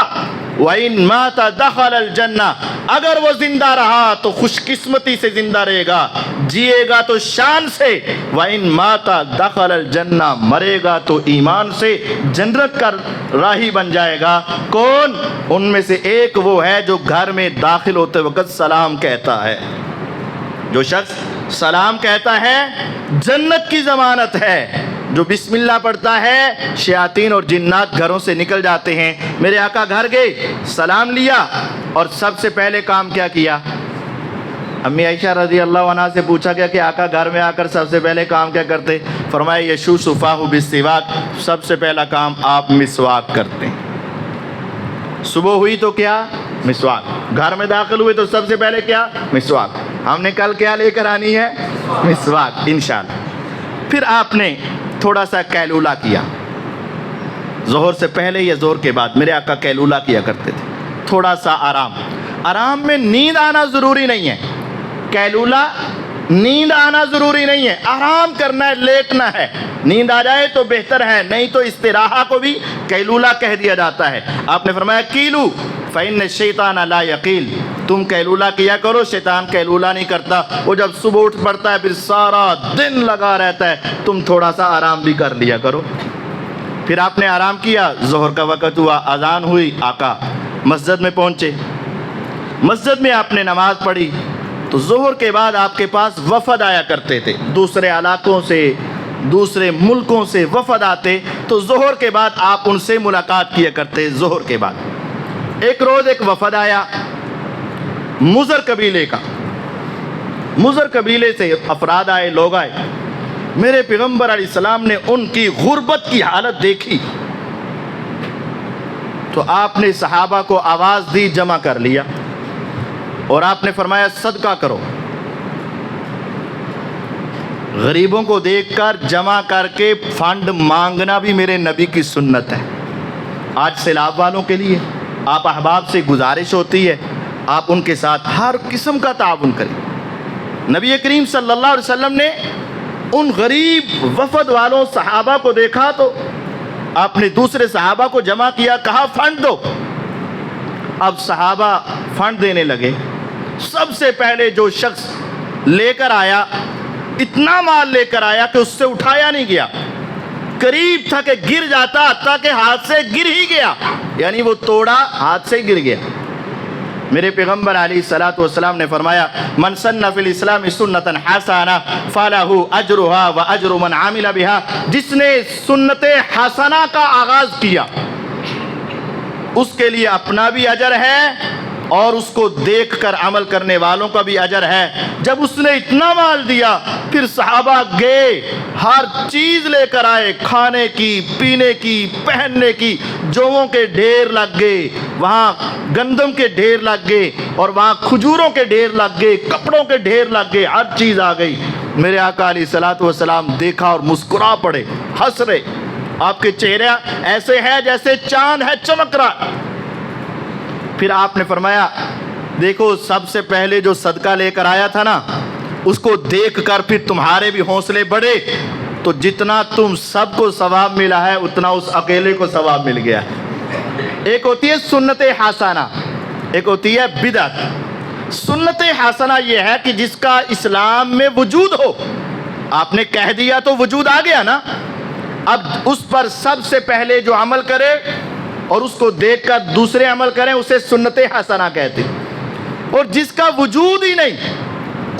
وَإِن مَاتَ دَخَلَ الْجَنَّةَ، اگر وہ زندہ رہا تو خوش قسمتی سے زندہ رہے گا، جیے گا تو شان سے، وَإِن مَاتَ دَخَلَ الْجَنَّةَ، مرے گا تو ایمان سے جنت کا راہی بن جائے گا۔ کون؟ ان میں سے ایک وہ ہے جو گھر میں داخل ہوتے وقت سلام کہتا ہے۔ جو شخص سلام کہتا ہے جنت کی ضمانت ہے، جو بسم اللہ پڑھتا ہے شیاطین اور جنات گھروں سے نکل جاتے ہیں۔ میرے آقا گھر گئے، سلام لیا اور سب سے پہلے کام کیا کیا؟ امی عائشہ رضی اللہ عنہ سے پوچھا گیا کہ آقا گھر میں آ کر سب سے پہلے کام کیا کرتے؟ فرمایا یشو صفاہ بالسواک، سب سے پہلا کام آپ مسواک کرتے ہیں۔ صبح ہوئی تو کیا؟ مسواک۔ گھر میں داخل ہوئے تو سب سے پہلے کیا؟ مسواک۔ ہم نے کل کیا لے کر آنی ہے؟ مسواک انشاءاللہ۔ پھر آپ نے تھوڑا سا قیلولہ کیا، ظہر سے پہلے یا ظہر کے بعد میرے آقا قیلولہ کیا کرتے تھے، تھوڑا سا آرام۔ آرام میں نیند آنا ضروری نہیں ہے، قیلولہ نیند آنا ضروری نہیں ہے، آرام کرنا ہے، لیٹنا ہے۔ نیند آ جائے تو بہتر ہے، نہیں تو استراحہ کو بھی قیلولہ کہہ دیا جاتا ہے۔ آپ نے فرمایا کیلو فإن الشیطان لا یقیل، تم قیلولہ کیا کرو، شیطان قیلولہ نہیں کرتا، وہ جب صبح اٹھ پڑتا ہے پھر سارا دن لگا رہتا ہے، تم تھوڑا سا آرام بھی کر لیا کرو۔ پھر آپ نے آرام کیا، ظہر کا وقت ہوا، اذان ہوئی، آقا مسجد میں پہنچے، مسجد میں آپ نے نماز پڑھی تو ظہر کے بعد آپ کے پاس وفد آیا کرتے تھے، دوسرے علاقوں سے، دوسرے ملکوں سے وفد آتے تو ظہر کے بعد آپ ان سے ملاقات کیا کرتے۔ ظہر کے بعد ایک روز ایک وفد آیا مضر قبیلے کا، مضر قبیلے سے افراد آئے، لوگ آئے۔ میرے پیغمبر علیہ السلام نے ان کی غربت کی حالت دیکھی تو آپ نے صحابہ کو آواز دی، جمع کر لیا اور آپ نے فرمایا صدقہ کرو۔ غریبوں کو دیکھ کر جمع کر کے فنڈ مانگنا بھی میرے نبی کی سنت ہے۔ آج سیلاب والوں کے لیے آپ احباب سے گزارش ہوتی ہے آپ ان کے ساتھ ہر قسم کا تعاون کریں۔ نبی کریم صلی اللہ علیہ وسلم نے ان غریب وفد والوں صحابہ کو دیکھا تو آپ نے دوسرے صحابہ کو جمع کیا، کہا فنڈ دو۔ اب صحابہ فنڈ دینے لگے۔ سب سے پہلے جو شخص لے کر آیا، اتنا مال لے کر آیا کہ اس سے اٹھایا نہیں گیا، قریب تھا کہ گر جاتا، تاکہ ہاتھ سے گر ہی گیا، یعنی وہ توڑا ہاتھ سے گر گیا۔ میرے پیغمبر علیہ الصلوۃ والسلام نے فرمایا من سن فی الاسلام سنتا حسنہ فلہ اجرھا واجر من عمل بها، جس نے سنت حسنہ کا آغاز کیا اس کے لیے اپنا بھی اجر ہے اور اس کو دیکھ کر عمل کرنے والوں کا بھی اجر ہے۔ جب اس نے اتنا مال دیا پھر صحابہ گئے، ہر چیز لے کر آئے، کھانے کی، پینے کی، پہننے کی، جووں کے ڈھیر لگ گئے، وہاں گندم کے ڈھیر لگ گئے اور وہاں کھجوروں کے ڈھیر لگ گئے، کپڑوں کے ڈھیر لگ گئے، ہر چیز آ گئی۔ میرے آقا علیہ الصلوۃ والسلام دیکھا اور مسکرا پڑے، ہنس رہے، آپ کے چہرے ایسے ہے جیسے چاند ہے چمک رہا۔ پھر آپ نے فرمایا دیکھو سب سے پہلے جو صدقہ لے کر آیا تھا نا، اس کو دیکھ کر پھر تمہارے بھی حوصلے بڑھے، تو جتنا تم سب کو ثواب ملا ہے اتنا اس اکیلے کو ثواب مل گیا۔ ایک ہوتی ہے سنت حسنہ، ایک ہوتی ہے بدعت۔ سنت حسنہ یہ ہے کہ جس کا اسلام میں وجود ہو، آپ نے کہہ دیا تو وجود آ گیا نا، اب اس پر سب سے پہلے جو عمل کرے اور اس کو دیکھ کر دوسرے عمل کریں اسے سنت حسنہ کہتے ہیں، اور جس کا وجود ہی نہیں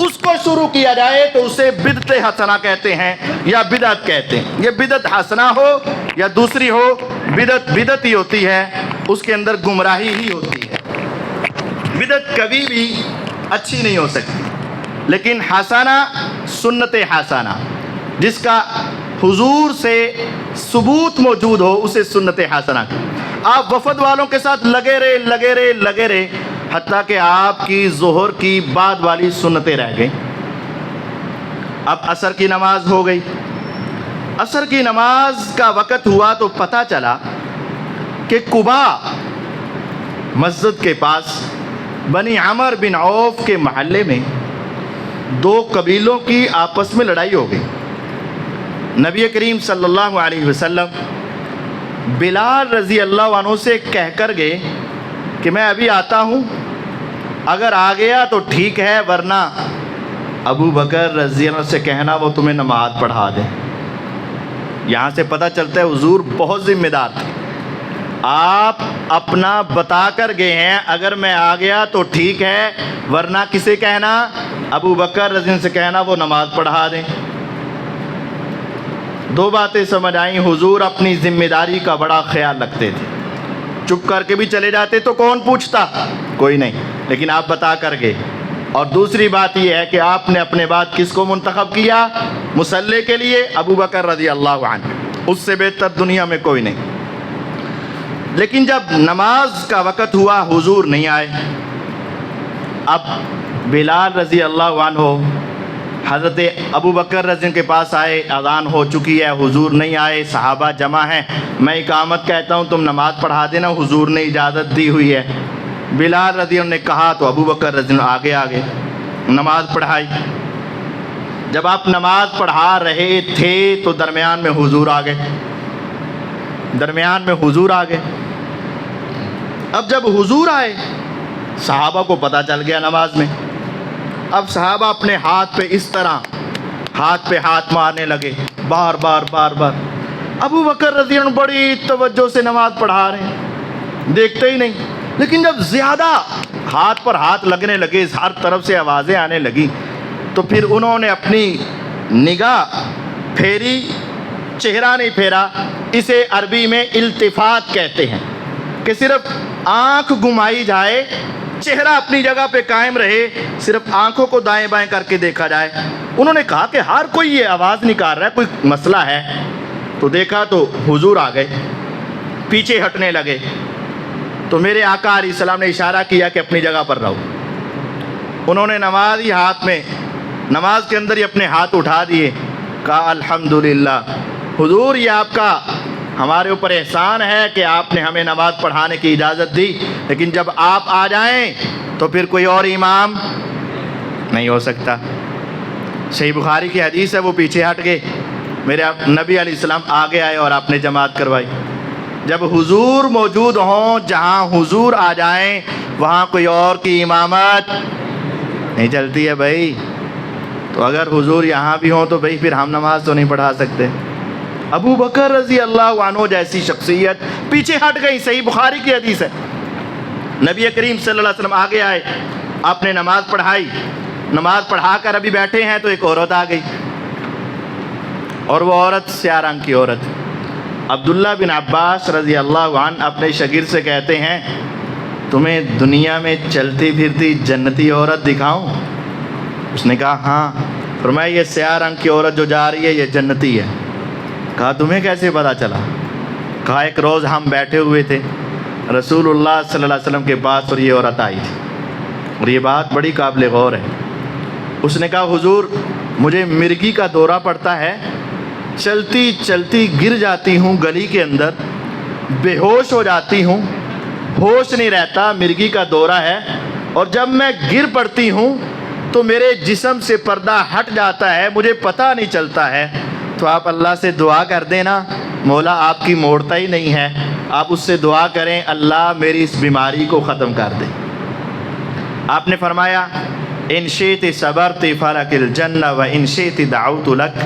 اس کو شروع کیا جائے تو اسے بدعت حسنہ کہتے ہیں یا بدعت کہتے ہیں۔ یہ بدعت حسنہ ہو یا دوسری ہو، بدعت بدعت ہی ہوتی ہے، اس کے اندر گمراہی ہی ہوتی ہے۔ بدعت کبھی بھی اچھی نہیں ہو سکتی، لیکن حسنہ سنت حسنہ جس کا حضور سے ثبوت موجود ہو اسے سنت حسنہ کی۔ آپ وفد والوں کے ساتھ لگے رہے حتیٰ کہ آپ کی ظہر کی بعد والی سنتیں رہ گئیں۔ اب عصر کی نماز ہو گئی، عصر کی نماز کا وقت ہوا تو پتہ چلا کہ قبا مسجد کے پاس بنی عمر بن عوف کے محلے میں دو قبیلوں کی آپس میں لڑائی ہو گئی. نبی کریم صلی اللہ علیہ وسلم بلال رضی اللہ عنہ سے کہہ کر گئے کہ میں ابھی آتا ہوں، اگر آ گیا تو ٹھیک ہے، ورنہ ابو بکر رضی اللہ عنہ سے کہنا وہ تمہیں نماز پڑھا دیں. یہاں سے پتہ چلتا ہے حضور بہت ذمہ دار تھے. آپ اپنا بتا کر گئے ہیں، اگر میں آ گیا تو ٹھیک ہے، ورنہ کسے کہنا؟ ابو بکر رضی اللہ عنہ سے کہنا وہ نماز پڑھا دیں. دو باتیں سمجھ آئیں. حضور اپنی ذمہ داری کا بڑا خیال رکھتے تھے. چپ کر کے بھی چلے جاتے تو کون پوچھتا؟ کوئی نہیں، لیکن آپ بتا کر گئے. اور دوسری بات یہ ہے کہ آپ نے اپنے بعد کس کو منتخب کیا مصلی کے لیے؟ ابو بکر رضی اللہ عنہ. اس سے بہتر دنیا میں کوئی نہیں. لیکن جب نماز کا وقت ہوا حضور نہیں آئے. اب بلال رضی اللہ عنہ حضرت ابو بکر رضی اللہ عنہ کے پاس آئے، اذان ہو چکی ہے، حضور نہیں آئے، صحابہ جمع ہیں، میں اقامت کہتا ہوں تم نماز پڑھا دینا، حضور نے اجازت دی ہوئی ہے. بلال رضی اللہ عنہ نے کہا تو ابو بکر رضی اللہ عنہ آگے نماز پڑھائی. جب آپ نماز پڑھا رہے تھے تو درمیان میں حضور آ گئے. اب جب حضور آئے صحابہ کو پتہ چل گیا نماز میں. اب صحابہ اپنے ہاتھ پہ اس طرح ہاتھ پہ ہاتھ مارنے لگے بار بار. ابو بکر رضی اللہ عنہ بڑی توجہ سے نماز پڑھا رہے ہیں، دیکھتے ہی نہیں. لیکن جب زیادہ ہاتھ پر ہاتھ لگنے لگے، ہر طرف سے آوازیں آنے لگی، تو پھر انہوں نے اپنی نگاہ پھیری، چہرہ نہیں پھیرا. اسے عربی میں التفات کہتے ہیں کہ صرف آنکھ گھمائی جائے، چہرہ اپنی جگہ پہ قائم رہے، صرف آنکھوں کو دائیں بائیں کر کے دیکھا جائے. انہوں نے کہا کہ ہر کوئی یہ آواز نکال رہا ہے، کوئی مسئلہ ہے. تو دیکھا تو حضور آ گئے، پیچھے ہٹنے لگے. تو میرے آقا علیہ السلام نے اشارہ کیا کہ اپنی جگہ پر رہو. انہوں نے نماز ہی ہاتھ میں، نماز کے اندر ہی اپنے ہاتھ اٹھا دیے. کہا الحمدللہ حضور، یہ آپ کا ہمارے اوپر احسان ہے کہ آپ نے ہمیں نماز پڑھانے کی اجازت دی، لیکن جب آپ آ جائیں تو پھر کوئی اور امام نہیں ہو سکتا. صحیح بخاری کی حدیث ہے. وہ پیچھے ہٹ گئے، میرے نبی علیہ السلام آگے آئے اور آپ نے جماعت کروائی. جب حضور موجود ہوں، جہاں حضور آ جائیں وہاں کوئی اور کی امامت نہیں چلتی ہے بھائی. تو اگر حضور یہاں بھی ہوں تو بھائی پھر ہم نماز تو نہیں پڑھا سکتے. ابو بکر رضی اللہ عنہ جیسی شخصیت پیچھے ہٹ گئی. صحیح بخاری کی حدیث ہے. نبی کریم صلی اللہ علیہ وسلم آگے آئے، آپ نے نماز پڑھائی. نماز پڑھا کر ابھی بیٹھے ہیں تو ایک عورت آ گئی، اور وہ عورت سیاہ رنگ کی عورت. عبداللہ بن عباس رضی اللہ عنہ اپنے شاگرد سے کہتے ہیں تمہیں دنیا میں چلتی پھرتی جنتی عورت دکھاؤں؟ اس نے کہا ہاں. فرمایا یہ سیاہ رنگ کی عورت جو جا رہی ہے یہ جنتی ہے. کہا تمہیں کیسے پتا چلا؟ کہا ایک روز ہم بیٹھے ہوئے تھے رسول اللہ صلی اللہ علیہ وسلم کے پاس اور یہ عورت آئی تھی. اور یہ بات بڑی قابل غور ہے. اس نے کہا حضور مجھے مرگی کا دورہ پڑتا ہے، چلتی چلتی گر جاتی ہوں گلی کے اندر، بے ہوش ہو جاتی ہوں، ہوش نہیں رہتا، مرگی کا دورہ ہے. اور جب میں گر پڑتی ہوں تو میرے جسم سے پردہ ہٹ جاتا ہے، مجھے پتہ نہیں چلتا ہے. تو آپ اللہ سے دعا کر دینا، مولا آپ کی موڑتا ہی نہیں ہے، آپ اس سے دعا کریں اللہ میری اس بیماری کو ختم کر دے. آپ نے فرمایا ان شئت صبرت فلک الجنہ و ان شئت دعوت لک.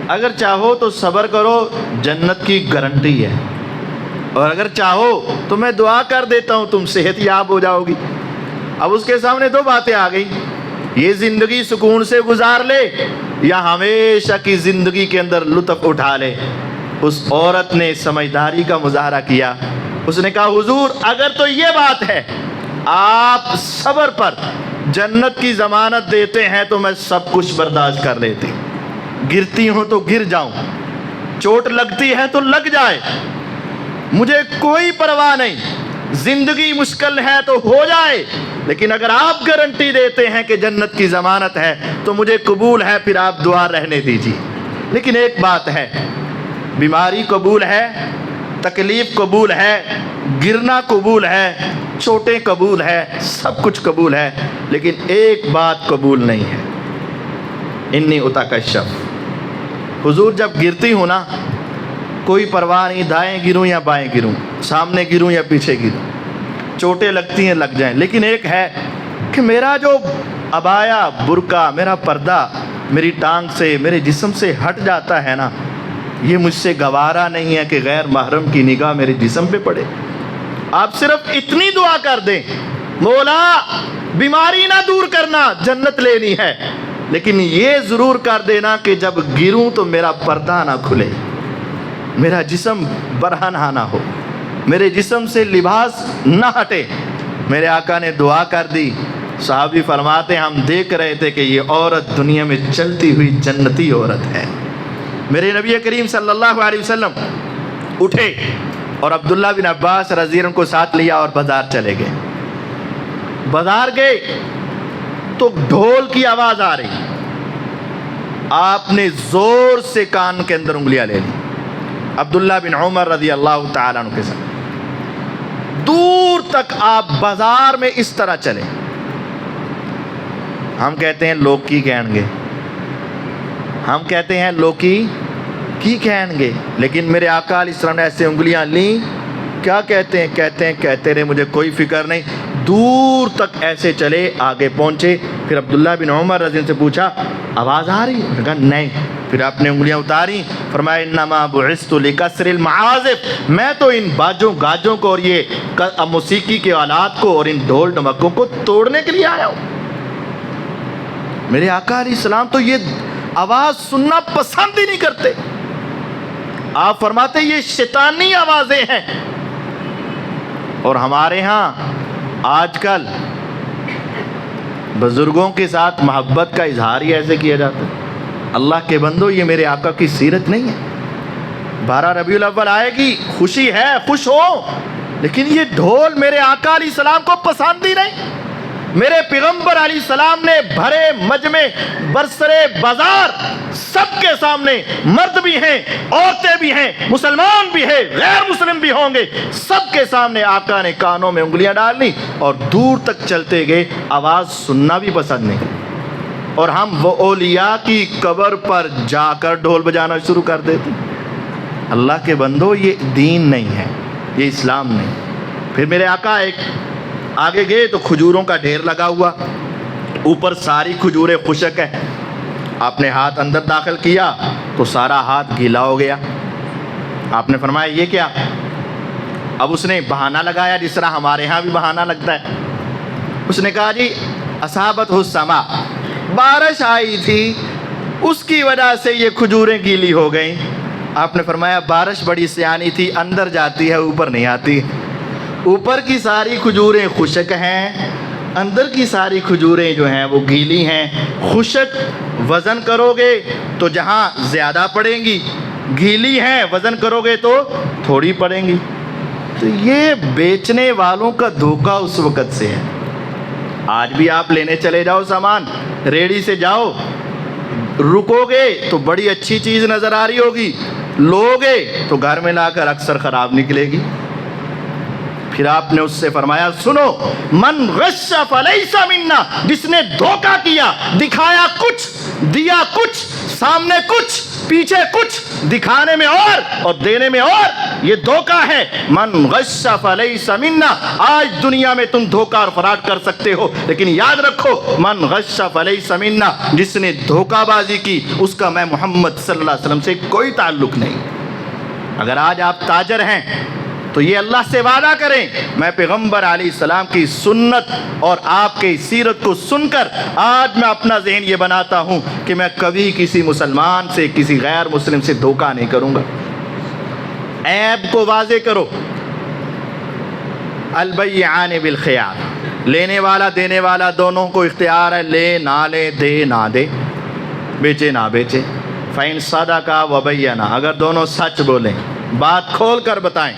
اگر چاہو تو صبر کرو، جنت کی گارنٹی ہے، اور اگر چاہو تو میں دعا کر دیتا ہوں تم صحت یاب ہو جاؤ گی. اب اس کے سامنے دو باتیں آ گئی، یہ زندگی سکون سے گزار لے یا ہمیشہ کی زندگی کے اندر لطف اٹھا لے. اس عورت نے سمجھداری کا مظاہرہ کیا. اس نے کہا حضور اگر تو یہ بات ہے آپ صبر پر جنت کی ضمانت دیتے ہیں تو میں سب کچھ برداشت کر لیتی. گرتی ہوں تو گر جاؤں، چوٹ لگتی ہے تو لگ جائے، مجھے کوئی پرواہ نہیں. زندگی مشکل ہے تو ہو جائے، لیکن اگر آپ گارنٹی دیتے ہیں کہ جنت کی ضمانت ہے تو مجھے قبول ہے، پھر آپ دعا رہنے دیجیے. لیکن ایک بات ہے، بیماری قبول ہے تکلیف قبول ہے، گرنا قبول ہے، چوٹیں قبول ہے، سب کچھ قبول ہے، لیکن ایک بات قبول نہیں ہے، انی اتکشف۔ حضور جب گرتی ہوں نا، کوئی پرواہ نہیں دائیں گروں یا بائیں گروں، سامنے گروں یا پیچھے گروں، چوٹیں لگتی ہیں لگ جائیں، لیکن ایک ہے کہ میرا جو عبایا برقع، میرا پردہ میری ٹانگ سے، میرے جسم سے ہٹ جاتا ہے نا، یہ مجھ سے گوارا نہیں ہے کہ غیر محرم کی نگاہ میرے جسم پہ پڑے۔ آپ صرف اتنی دعا کر دیں، مولا بیماری نہ دور کرنا، جنت لینی ہے، لیکن یہ ضرور کر دینا کہ جب گروں تو میرا پردہ نہ کھلے، میرا جسم برہنہ نہ ہو، میرے جسم سے لباس نہ ہٹے۔ میرے آقا نے دعا کر دی۔ صحابی فرماتے ہم دیکھ رہے تھے کہ یہ عورت دنیا میں چلتی ہوئی جنتی عورت ہے۔ میرے نبی کریم صلی اللہ علیہ وسلم اٹھے اور عبداللہ بن عباس رضی اللہ عنہ کو ساتھ لیا اور بازار چلے گئے۔ بازار گئے تو ڈھول کی آواز آ رہی، آپ نے زور سے کان کے اندر انگلیاں لے لی۔ عبداللہ بن عمر رضی اللہ تعالیٰ عنہ کے ساتھ دور تک آپ بازار میں اس طرح چلے۔ ہم کہتے ہیں لوگ کی کہیں گے، ہم کہتے ہیں لوگ کی کہیں گے، لیکن میرے آقا علیہ السلام نے ایسے انگلیاں لیں، کیا کہتے ہیں کہتے رہے، مجھے کوئی فکر نہیں، دور تک ایسے چلے، آگے پہنچے۔ پھر عبداللہ بن عمر رضی اللہ عنہ سے پوچھا آواز آ رہی؟ انہوں نے کہا نہیں۔ پھر آپ نے انگلیاں اتاری، فرمایا انما بعثت لکسر المعازف، میں تو ان باجوں گاجوں کو اور یہ موسیقی کے آلات کو اور ان ڈھول ڈمکوں کو توڑنے کے لیے آیا ہوں۔ میرے آقا علیہ السلام تو یہ آواز سننا پسند ہی نہیں کرتے، آپ فرماتے یہ شیطانی آوازیں ہیں۔ اور ہمارے ہاں آج کل بزرگوں کے ساتھ محبت کا اظہار ہی ایسے کیا جاتا ہے۔ اللہ کے بندو، یہ میرے آقا کی سیرت نہیں ہے۔ 12 ربیع الاول آئے گی، خوشی ہے، خوش ہو، لیکن یہ ڈھول میرے آقا علیہ السلام کو پسند ہی نہیں۔ میرے پیغمبر علیہ السلام نے بھرے مجمع برسرے بازار سب کے سامنے، مرد بھی ہیں، عورتیں بھی ہیں، مسلمان بھی ہیں، غیر مسلم بھی ہوں گے، سب کے سامنے آقا نے کانوں میں انگلیاں ڈال لی اور دور تک چلتے گئے، آواز سننا بھی پسند نہیں۔ اور ہم وہ اولیاء کی قبر پر جا کر ڈھول بجانا شروع کر دیتے۔ اللہ کے بندو، یہ دین نہیں ہے، یہ اسلام نہیں۔ پھر میرے آقا ایک آگے گئے تو کھجوروں کا ڈھیر لگا ہوا، اوپر ساری کھجوریں خشک ہیں۔ آپ نے ہاتھ اندر داخل کیا تو سارا ہاتھ گیلا ہو گیا۔ آپ نے فرمایا یہ کیا؟ اب اس نے بہانہ لگایا، جس طرح ہمارے ہاں بھی بہانہ لگتا ہے۔ اس نے کہا جی اصابت السما، بارش آئی تھی، اس کی وجہ سے یہ کھجوریں گیلی ہو گئیں۔ آپ نے فرمایا بارش بڑی سیانی تھی، اندر جاتی ہے اوپر نہیں آتی۔ اوپر کی ساری کھجوریں خشک ہیں، اندر کی ساری کھجوریں جو ہیں وہ گیلی ہیں۔ خشک وزن کرو گے تو جہاں زیادہ پڑیں گی، گیلی ہیں وزن کرو گے تو تھوڑی پڑیں گی۔ تو یہ بیچنے والوں کا دھوکہ اس وقت سے ہے۔ آج بھی آپ لینے چلے جاؤ سامان، ریڑھی سے جاؤ، رکو گے تو بڑی اچھی چیز نظر آ رہی ہوگی، لوگے تو گھر میں لا کر اکثر خراب نکلے گی۔ پھر آپ نے اس سے فرمایا سنو، من غش فلیس منا، جس نے دھوکہ کیا، دکھایا کچھ، دیا کچھ، سامنے کچھ، پیچھے کچھ، دکھانے میں اور دینے میں اور، یہ دھوکہ ہے۔ من غش فلیس منا، آج دنیا میں تم دھوکہ اور فراڈ کر سکتے ہو، لیکن یاد رکھو من غش فلیس منا، جس نے دھوکہ بازی کی اس کا میں محمد صلی اللہ علیہ وسلم سے کوئی تعلق نہیں۔ اگر آج آپ تاجر ہیں تو یہ اللہ سے وعدہ کریں، میں پیغمبر علیہ السلام کی سنت اور آپ کی سیرت کو سن کر آج میں اپنا ذہن یہ بناتا ہوں کہ میں کبھی کسی مسلمان سے، کسی غیر مسلم سے دھوکہ نہیں کروں گا۔ عیب کو واضح کرو۔ البیعان بالخیار، لینے والا دینے والا دونوں کو اختیار ہے، لے نہ لے، دے نہ دے، بیچے نہ بیچے۔ فَإِن صَدَقَا وَبَيَّنَا، اگر دونوں سچ بولیں، بات کھول کر بتائیں،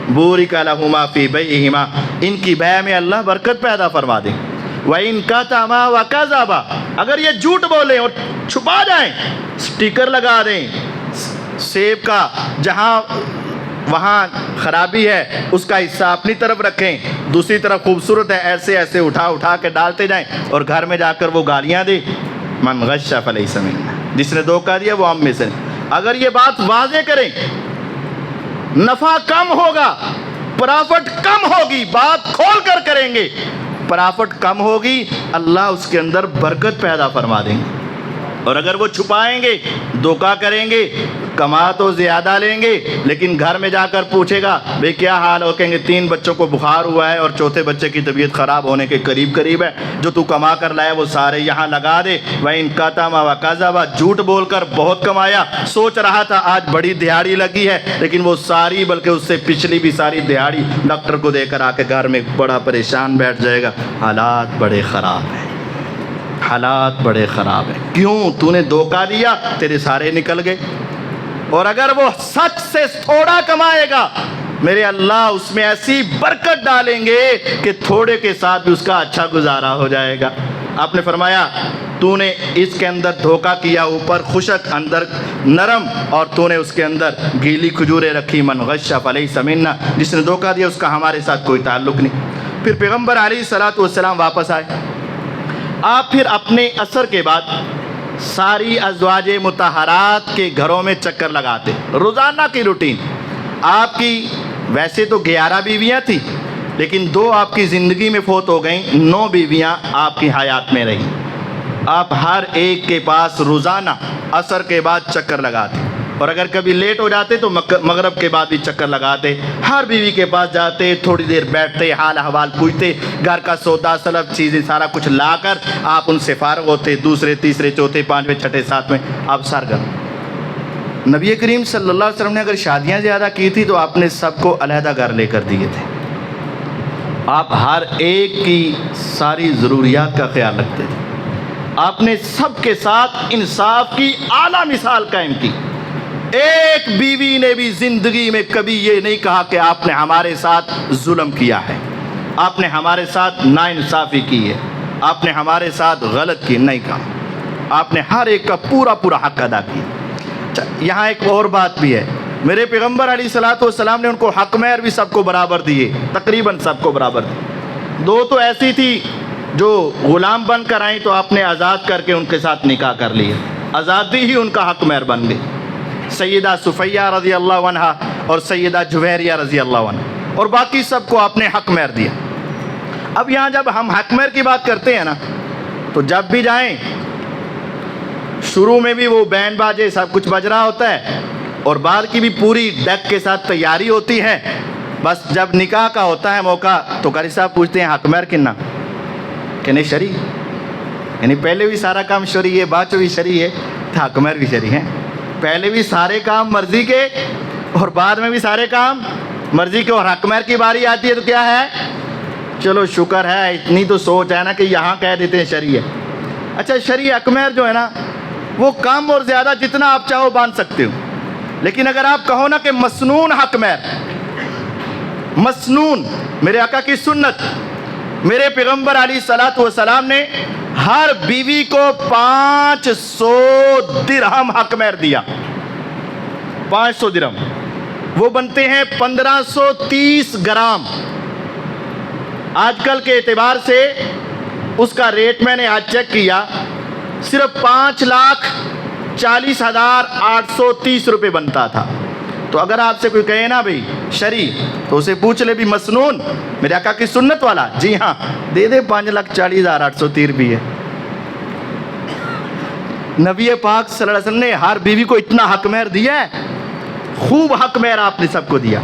بورک لہما فی بیعہما، ان کی بیع میں اللہ برکت پیدا فرما دیں۔ وَإِن کَتَمَا وَکَذَبَا، اگر یہ جھوٹ بولیں اور چھپا جائیں، سٹیکر لگا دیں سیب کا، جہاں وہاں خرابی ہے اس کا حصہ اپنی طرف رکھیں، دوسری طرف خوبصورت ہے، ایسے ایسے اٹھا اٹھا کے ڈالتے جائیں، اور گھر میں جا کر وہ گالیاں دے، من غش فلیس منا، جس نے دھوکہ دیا وہ ہم میں سے نہیں۔ اگر یہ بات واضح کریں، نفع کم ہوگا، پرافٹ کم ہوگی، بات کھول کر کریں گے، پرافٹ کم ہوگی، اللہ اس کے اندر برکت پیدا فرما دیں گے۔ اور اگر وہ چھپائیں گے، دھوکہ کریں گے، کما تو زیادہ لیں گے، لیکن گھر میں جا کر پوچھے گا بھئی کیا حال ہو، کہیں گے 3 بچوں کو بخار ہوا ہے اور چوتھے بچے کی طبیعت خراب ہونے کے قریب ہے، جو تو کما کر لائے وہ سارے یہاں لگا دے۔ وَإِن كَتَمَ وَكَذَبَ، جھوٹ بول کر بہت کمایا، سوچ رہا تھا آج بڑی دہاڑی لگی ہے، لیکن وہ ساری بلکہ اس سے پچھلی بھی ساری دہاڑی ڈاکٹر کو دے کر آ کے گھر میں بڑا پریشان بیٹھ جائے گا۔ حالات بڑے خراب ہیں، حالات بڑے خراب ہیں۔ کیوں؟ تو نے دھوکہ دیا، تیرے سارے نکل گئے۔ اور اگر وہ سچ سے تھوڑا کمائے گا، میرے اللہ اس میں ایسی برکت ڈالیں گے کہ تھوڑے کے ساتھ بھی اس کا اچھا گزارا ہو جائے گا۔ آپ نے فرمایا تو نے اس کے اندر دھوکہ کیا، اوپر خشک اندر نرم، اور تو نے اس کے اندر گیلی کھجوریں رکھی، من غش فلیس منا، جس نے دھوکہ دیا اس کا ہمارے ساتھ کوئی تعلق نہیں۔ پھر پیغمبر علیہ الصلوۃ والسلام واپس آئے۔ آپ پھر اپنے عصر کے بعد ساری ازواج مطہرات کے گھروں میں چکر لگاتے، روزانہ کی روٹین آپ کی۔ ویسے تو 11 بیویاں تھیں، لیکن 2 آپ کی زندگی میں فوت ہو گئیں، 9 بیویاں آپ کی حیات میں رہیں۔ آپ ہر ایک کے پاس روزانہ عصر کے بعد چکر لگاتے، اور اگر کبھی لیٹ ہو جاتے تو مغرب کے بعد بھی چکر لگاتے، ہر بیوی کے پاس جاتے، تھوڑی دیر بیٹھتے، حال احوال پوچھتے، گھر کا سودا سلب چیزیں سارا کچھ لا کر آپ ان سے فارغ ہوتے، دوسرے تیسرے چوتھے پانچویں چھٹے ساتویں آپ سرگرم۔ نبی کریم صلی اللہ علیہ وسلم نے اگر شادیاں زیادہ کی تھی تو آپ نے سب کو علیحدہ گھر لے کر دیے تھے، آپ ہر ایک کی ساری ضروریات کا خیال رکھتے تھے، آپ نے سب کے ساتھ انصاف کی اعلیٰ مثال قائم کی۔ ایک بیوی نے بھی زندگی میں کبھی یہ نہیں کہا کہ آپ نے ہمارے ساتھ ظلم کیا ہے، آپ نے ہمارے ساتھ ناانصافی کی ہے، آپ نے ہمارے ساتھ غلط کی، نہیں کہا۔ آپ نے ہر ایک کا پورا پورا حق ادا کیا۔ یہاں ایک اور بات بھی ہے، میرے پیغمبر علیہ الصلوۃ والسلام نے ان کو حق مہر بھی سب کو برابر دیے، تقریباً سب کو برابر دیے۔ 2 تو ایسی تھی جو غلام بن کر آئیں تو آپ نے آزاد کر کے ان کے ساتھ نکاح کر لیے، آزادی ہی ان کا حق مہر بن گئی، سیدہ صفیہ رضی اللہ عنہ اور سیدہ جویریہ رضی اللہ عنہ، اور باقی سب کو آپ نے حق مہر دیا۔ اب یہاں جب ہم حق مہر کی بات کرتے ہیں نا، تو جب بھی جائیں شروع میں بھی وہ بین باجے سب کچھ بج رہا ہوتا ہے، اور بعد کی بھی پوری ڈیک کے ساتھ تیاری ہوتی ہے، بس جب نکاح کا ہوتا ہے موقع تو قاری صاحب پوچھتے ہیں حق مہر کنا، کہ نہیں شرعی، یعنی پہلے بھی سارا کام شرعی ہے، بعد بھی شرعی ہے، تو حق مہر بھی شرعی ہے۔ پہلے بھی سارے کام مرضی کے اور بعد میں بھی سارے کام مرضی کے، اور حق مہر کی باری آتی ہے تو کیا ہے، چلو شکر ہے اتنی تو سوچ ہے نا کہ یہاں کہہ دیتے ہیں شرعی ہے۔ اچھا شرعی حق مہر جو ہے نا وہ کم اور زیادہ جتنا آپ چاہو باندھ سکتے ہو، لیکن اگر آپ کہو نا کہ مسنون حق مہر، مسنون، میرے آقا کی سنت، میرے پیغمبر علیہ الصلوۃ والسلام نے ہر بیوی کو 500 درہم حق مہر دیا، 500 درہم، وہ بنتے ہیں 1530 گرام۔ آج کل کے اعتبار سے اس کا ریٹ میں نے آج چیک کیا، صرف 5,40,830 روپے بنتا تھا۔ تو اگر آپ سے کوئی کہے نا بھئی شرعی، تو اسے پوچھ لے بھی مسنون میرے آقا کی سنت والا، جی ہاں دے دے 5,40,830 روپے ہے۔ نبی پاک صلی اللہ علیہ وسلم نے ہر بیوی کو اتنا حق مہر دیا ہے، خوب حق مہر آپ نے سب کو دیا،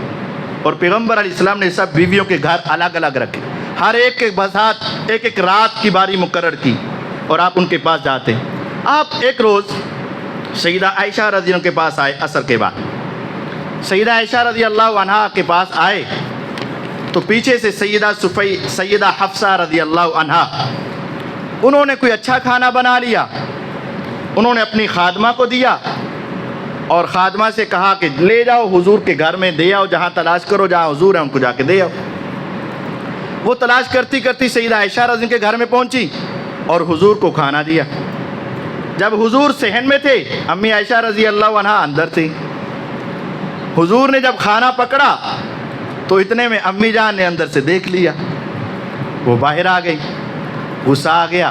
اور پیغمبر علیہ السلام نے سب بیویوں کے گھر الگ الگ رکھے، ہر ایک کے ساتھ ایک ایک رات کی باری مقرر کی، اور آپ ان کے پاس جاتے۔ آپ ایک روز سیدہ عائشہ رضی اللہ عنہ کے پاس آئے، عصر کے بعد سیدہ عائشہ رضی اللہ عنہ کے پاس آئے تو پیچھے سے سیدہ حفصہ رضی اللہ عنہ، انہوں نے کوئی اچھا کھانا بنا لیا، انہوں نے اپنی خادمہ کو دیا، اور خادمہ سے کہا کہ لے جاؤ حضور کے گھر میں دے آؤ، جہاں تلاش کرو جہاں حضور ہیں ان کو جا کے دے آؤ۔ وہ تلاش کرتی کرتی سیدہ عائشہ رضی اللہ عنہ کے گھر میں پہنچی اور حضور کو کھانا دیا۔ جب حضور صحن میں تھے، امی عائشہ رضی اللہ عنہ اندر تھی، حضور نے جب کھانا پکڑا تو اتنے میں امی جان نے اندر سے دیکھ لیا، وہ باہر آ گئی، غصہ آ گیا۔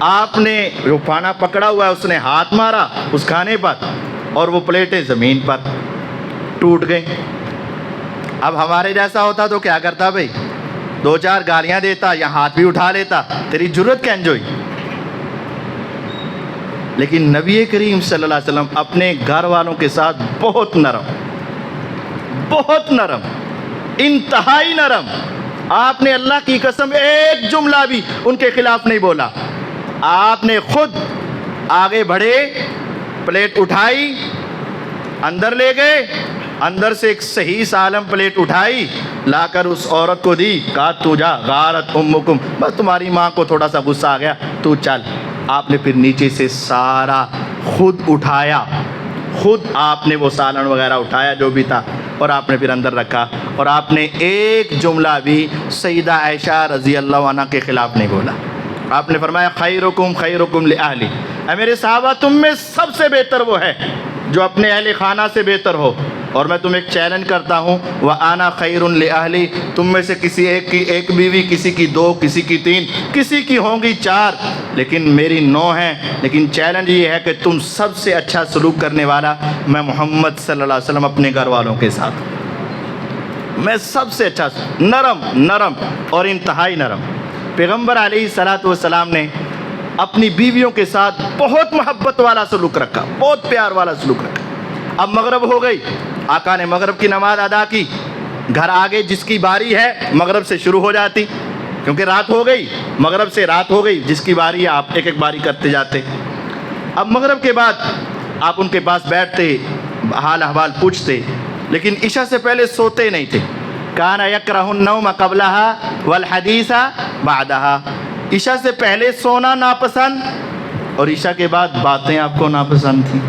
آپ نے جو کھانا پکڑا ہوا ہے اس نے ہاتھ مارا اس کھانے پر اور وہ پلیٹیں زمین پر ٹوٹ گئیں۔ اب ہمارے جیسا ہوتا تو کیا کرتا بھائی؟ 2-4 گالیاں دیتا یا ہاتھ بھی اٹھا لیتا، تیری جرت کیا انجوئی۔ لیکن نبی کریم صلی اللہ علیہ وسلم اپنے گھر والوں کے ساتھ بہت نرم، انتہائی نرم۔ آپ نے اللہ کی قسم ایک جملہ بھی ان کے خلاف نہیں بولا۔ آپ نے خود آگے بڑھے، پلیٹ اٹھائی، اندر لے گئے، اندر سے ایک صحیح سالم پلیٹ اٹھائی، لا کر اس عورت کو دی، کہا تو جا، غارت امکم، بس تمہاری ماں کو تھوڑا سا غصہ آ گیا، تو چل۔ آپ نے پھر نیچے سے سارا خود اٹھایا، خود آپ نے وہ سالن وغیرہ اٹھایا جو بھی تھا، اور آپ نے پھر اندر رکھا، اور آپ نے ایک جملہ بھی سیدہ عائشہ رضی اللہ عنہ کے خلاف نہیں بولا۔ آپ نے فرمایا خیرکم خیرکم لأہلی، اے میرے صحابہ تم میں سب سے بہتر وہ ہے جو اپنے اہل خانہ سے بہتر ہو، اور میں تمہیں ایک چیلنج کرتا ہوں، وَأَنَا خَيْرٌ لِأَهْلِي، تم میں سے کسی ایک کی ایک بیوی، کسی کی 2، کسی کی 3، کسی کی ہوں گی 4، لیکن میری 9 ہیں، لیکن چیلنج یہ ہے کہ تم سب سے اچھا سلوک کرنے والا میں محمد صلی اللہ علیہ وسلم اپنے گھر والوں کے ساتھ، میں سب سے اچھا، نرم اور انتہائی نرم۔ پیغمبر علیہ الصلوۃ والسلام نے اپنی بیویوں کے ساتھ بہت محبت والا سلوک رکھا، بہت پیار والا سلوک رکھا۔ اب مغرب ہو گئی، آقا نے مغرب کی نماز ادا کی، گھر آگے جس کی باری ہے مغرب سے شروع ہو جاتی، کیونکہ رات ہو گئی، مغرب سے رات ہو گئی، جس کی باری ہے آپ ایک ایک باری کرتے جاتے۔ اب مغرب کے بعد آپ ان کے پاس بیٹھتے، حال احوال پوچھتے، لیکن عشاء سے پہلے سوتے نہیں تھے۔ کان یکرہ النوم قبلہا والحدیث بعدہا، عشاء سے پہلے سونا ناپسند اور عشاء کے بعد باتیں آپ کو ناپسند تھیں۔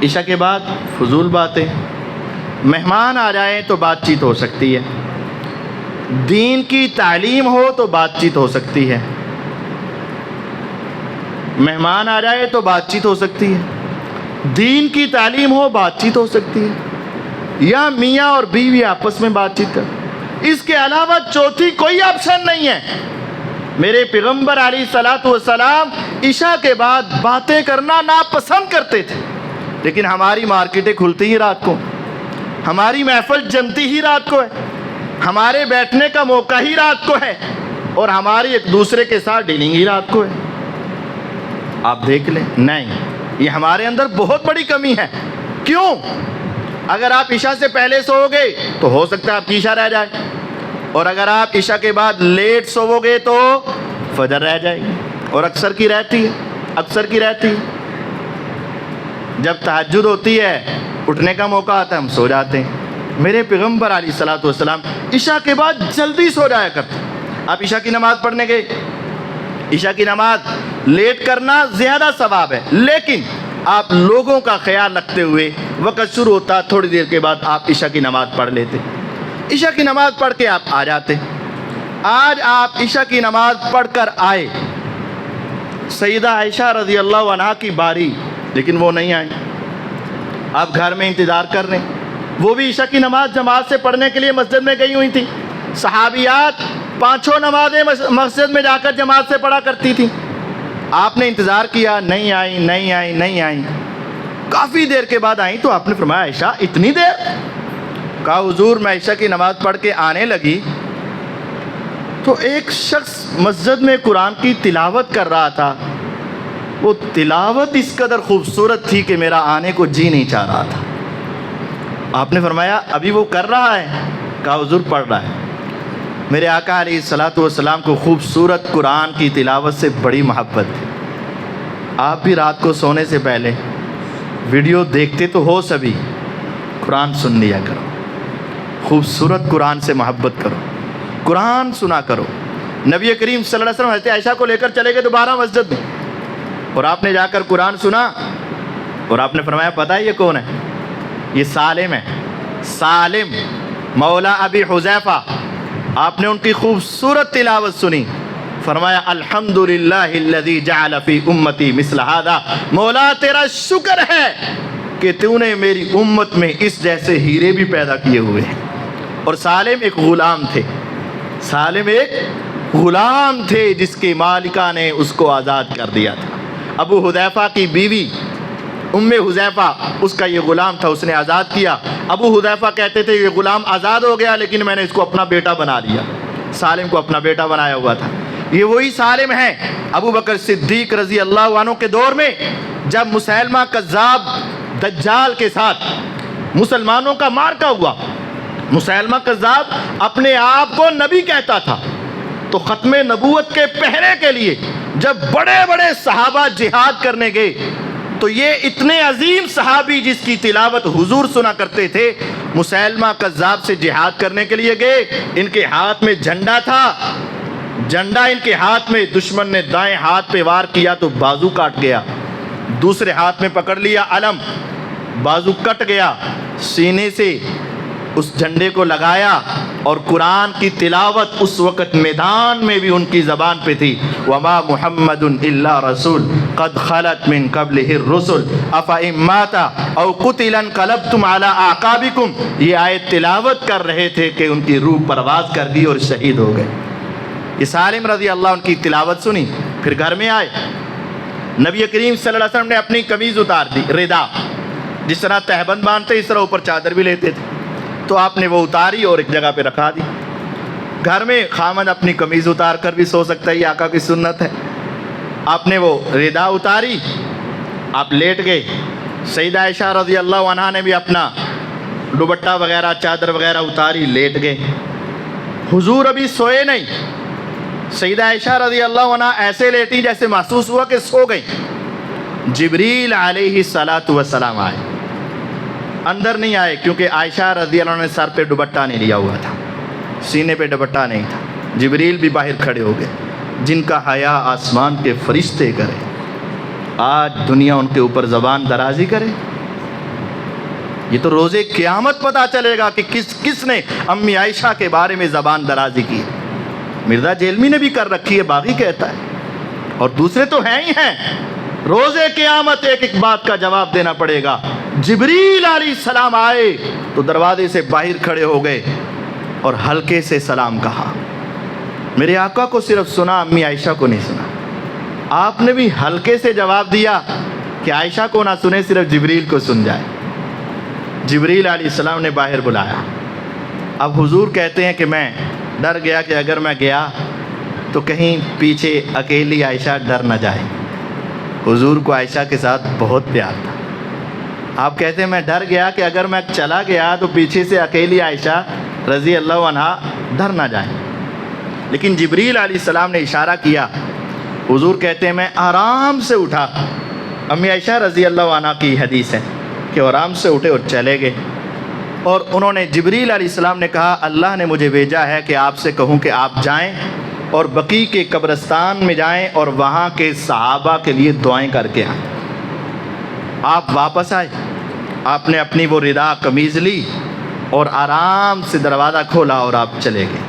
عشاء کے بعد فضول باتیں، مہمان آ جائیں تو بات چیت ہو سکتی ہے، دین کی تعلیم ہو تو بات چیت ہو سکتی ہے، مہمان آ جائے تو بات چیت ہو سکتی ہے، دین کی تعلیم ہو بات چیت ہو سکتی ہے، یا میاں اور بیوی آپس میں بات چیت کر، اس کے علاوہ چوتھی کوئی آپشن نہیں ہے۔ میرے پیغمبر علیہ الصلوۃ والسلام عشاء کے بعد باتیں کرنا ناپسند کرتے تھے، لیکن ہماری مارکیٹیں کھلتی ہی رات کو، ہماری محفل جمتی ہی رات کو ہے، ہمارے بیٹھنے کا موقع ہی رات کو ہے، اور ہماری ایک دوسرے کے ساتھ ڈیلنگ ہی رات کو ہے۔ آپ دیکھ لیں، نہیں، یہ ہمارے اندر بہت بڑی کمی ہے۔ کیوں؟ اگر آپ عشاء سے پہلے سو گے تو ہو سکتا ہے آپ کی عشاء رہ جائے، اور اگر آپ عشاء کے بعد لیٹ سو گے تو فجر رہ جائے گی، اور اکثر کی رہتی ہے۔ جب تہجد ہوتی ہے، اٹھنے کا موقع آتا ہے، ہم سو جاتے ہیں۔ میرے پیغمبر علیہ الصلوۃ والسلام عشاء کے بعد جلدی سو جایا کرتے۔ آپ عشاء کی نماز پڑھنے گئے، عشاء کی نماز لیٹ کرنا زیادہ ثواب ہے، لیکن آپ لوگوں کا خیال رکھتے ہوئے وقت شروع ہوتا تھوڑی دیر کے بعد آپ عشاء کی نماز پڑھ لیتے، عشاء کی نماز پڑھ کے آپ آ جاتے۔ آج آپ عشاء کی نماز پڑھ کر آئے، سیدہ عائشہ رضی اللہ عنہا کی باری، لیکن وہ نہیں آئی، آپ گھر میں انتظار کر رہے ہیں۔ وہ بھی عشاء کی نماز جماعت سے پڑھنے کے لیے مسجد میں گئی ہوئی تھی، صحابیات 5 نمازیں مسجد میں جا کر جماعت سے پڑھا کرتی تھی۔ آپ نے انتظار کیا، نہیں آئی، کافی دیر کے بعد آئیں تو آپ نے فرمایا عائشہ اتنی دیر؟ کہا حضور میں عشاء کی نماز پڑھ کے آنے لگی تو ایک شخص مسجد میں قرآن کی تلاوت کر رہا تھا، وہ تلاوت اس قدر خوبصورت تھی کہ میرا آنے کو جی نہیں چاہ رہا تھا۔ آپ نے فرمایا ابھی وہ کر رہا ہے؟ کہا حضور پڑھ رہا ہے۔ میرے آقا علیہ الصلوۃ والسلام کو خوبصورت قرآن کی تلاوت سے بڑی محبت تھی۔ آپ بھی رات کو سونے سے پہلے ویڈیو دیکھتے تو ہو سبھی، قرآن سن لیا کرو، خوبصورت قرآن سے محبت کرو، قرآن سنا کرو۔ نبی کریم صلی اللہ علیہ وسلم حضرت عائشہ کو لے کر چلے گئے دوبارہ مسجد میں، اور آپ نے جا کر قرآن سنا، اور آپ نے فرمایا پتہ ہے یہ کون ہے؟ یہ سالم ہے، سالم مولا ابی حذیفہ۔ آپ نے ان کی خوبصورت تلاوت سنی، فرمایا الحمدللہ الذی جعل فی امتی مثل ھذا، مولا تیرا شکر ہے کہ تو نے میری امت میں اس جیسے ہیرے بھی پیدا کیے ہوئے ہیں۔ اور سالم ایک غلام تھے، سالم ایک غلام تھے جس کے مالکہ نے اس کو آزاد کر دیا تھا۔ ابو حذیفہ کی بیوی ام حذیفہ، اس کا یہ غلام تھا، اس نے آزاد کیا۔ ابو حذیفہ کہتے تھے یہ غلام آزاد ہو گیا لیکن میں نے اس کو اپنا بیٹا بنا لیا، سالم کو اپنا بیٹا بنایا ہوا تھا۔ یہ وہی سالم ہے ابو بکر صدیق رضی اللہ عنہ کے دور میں، جب مسیلمہ کذاب دجال کے ساتھ مسلمانوں کا مارکا ہوا۔ مسیلمہ کذاب اپنے آپ کو نبی کہتا تھا، تو ختم نبوت کے پہرے کے لیے جب بڑے بڑے صحابہ جہاد کرنے گئے تو یہ اتنے عظیم صحابی جس کی تلاوت حضور سنا کرتے تھے، مسیلمہ کذاب سے جہاد کرنے کے لیے گئے۔ ان کے ہاتھ میں جھنڈا تھا، جھنڈا ان کے ہاتھ میں، دشمن نے دائیں ہاتھ پہ وار کیا تو بازو کاٹ گیا، دوسرے ہاتھ میں پکڑ لیا علم، بازو کٹ گیا، سینے سے اس جھنڈے کو لگایا اور قرآن کی تلاوت اس وقت میدان میں بھی ان کی زبان پہ تھی۔ وما محمد الا رسول قد خلت من قبلہ الرسل افإن مات او قتل انقلبتم علی اعقابکم، یہ آیت تلاوت کر رہے تھے کہ ان کی روح پرواز کر گئی اور شہید ہو گئے۔ یہ سالم رضی اللہ عنہ کی تلاوت سنی، پھر گھر میں آئے، نبی کریم صلی اللہ علیہ وسلم نے اپنی قمیض اتار دی، ردا، جس طرح تہبند باندھتے اس طرح اوپر چادر بھی لیتے تھے، تو آپ نے وہ اتاری اور ایک جگہ پہ رکھا دی۔ گھر میں خامد اپنی قمیض اتار کر بھی سو سکتا ہے، یہ آقا کی سنت ہے۔ آپ نے وہ ردا اتاری، آپ لیٹ گئے۔ سیدہ عائشہ رضی اللہ عنہا نے بھی اپنا دوپٹہ وغیرہ چادر وغیرہ اتاری، لیٹ گئے۔ حضور ابھی سوئے نہیں، سیدہ عائشہ رضی اللہ عنہا ایسے لیٹی جیسے محسوس ہوا کہ سو گئی۔ جبریل علیہ السلام آئے، اندر نہیں آئے کیونکہ عائشہ رضی اللہ عنہ نے سر پہ دوپٹہ نہیں لیا ہوا تھا، سینے پہ دوپٹہ نہیں تھا۔ جبریل بھی باہر کھڑے ہو گئے، جن کا حیا آسمان کے فرشتے کرے، آج دنیا ان کے اوپر زبان درازی کرے۔ یہ تو روز قیامت پتہ چلے گا کہ کس نے امی عائشہ کے بارے میں زبان درازی کی۔ مرزا جیلمی نے بھی کر رکھی ہے، باغی کہتا ہے، اور دوسرے تو ہیں ہی ہیں۔ روز قیامت ایک ایک بات کا جواب دینا پڑے گا۔ جبریل علیہ السلام آئے تو دروازے سے باہر کھڑے ہو گئے اور ہلکے سے سلام کہا۔ میرے آقا کو صرف سنا، امی عائشہ کو نہیں سنا۔ آپ نے بھی ہلکے سے جواب دیا کہ عائشہ کو نہ سنے، صرف جبریل کو سن جائے۔ جبریل علیہ السلام نے باہر بلایا۔ اب حضور کہتے ہیں کہ میں ڈر گیا کہ اگر میں گیا تو کہیں پیچھے اکیلی عائشہ ڈر نہ جائے۔ حضور کو عائشہ کے ساتھ بہت پیار تھا۔ آپ کہتے ہیں میں ڈر گیا کہ اگر میں چلا گیا تو پیچھے سے اکیلی عائشہ رضی اللہ عنہا ڈر نہ جائیں۔ لیکن جبریل علیہ السلام نے اشارہ کیا۔ حضور کہتے ہیں میں آرام سے اٹھا، امی عائشہ رضی اللہ عنہا کی حدیث ہے کہ آرام سے اٹھے اور چلے گئے، اور انہوں نے جبریل علیہ السلام نے کہا اللہ نے مجھے بھیجا ہے کہ آپ سے کہوں کہ آپ جائیں اور بقیع کے قبرستان میں جائیں اور وہاں کے صحابہ کے لیے دعائیں کر کے آئیں۔ آپ واپس آئے، آپ نے اپنی وہ ردا قمیض لی اور آرام سے دروازہ کھولا اور آپ چلے گئے۔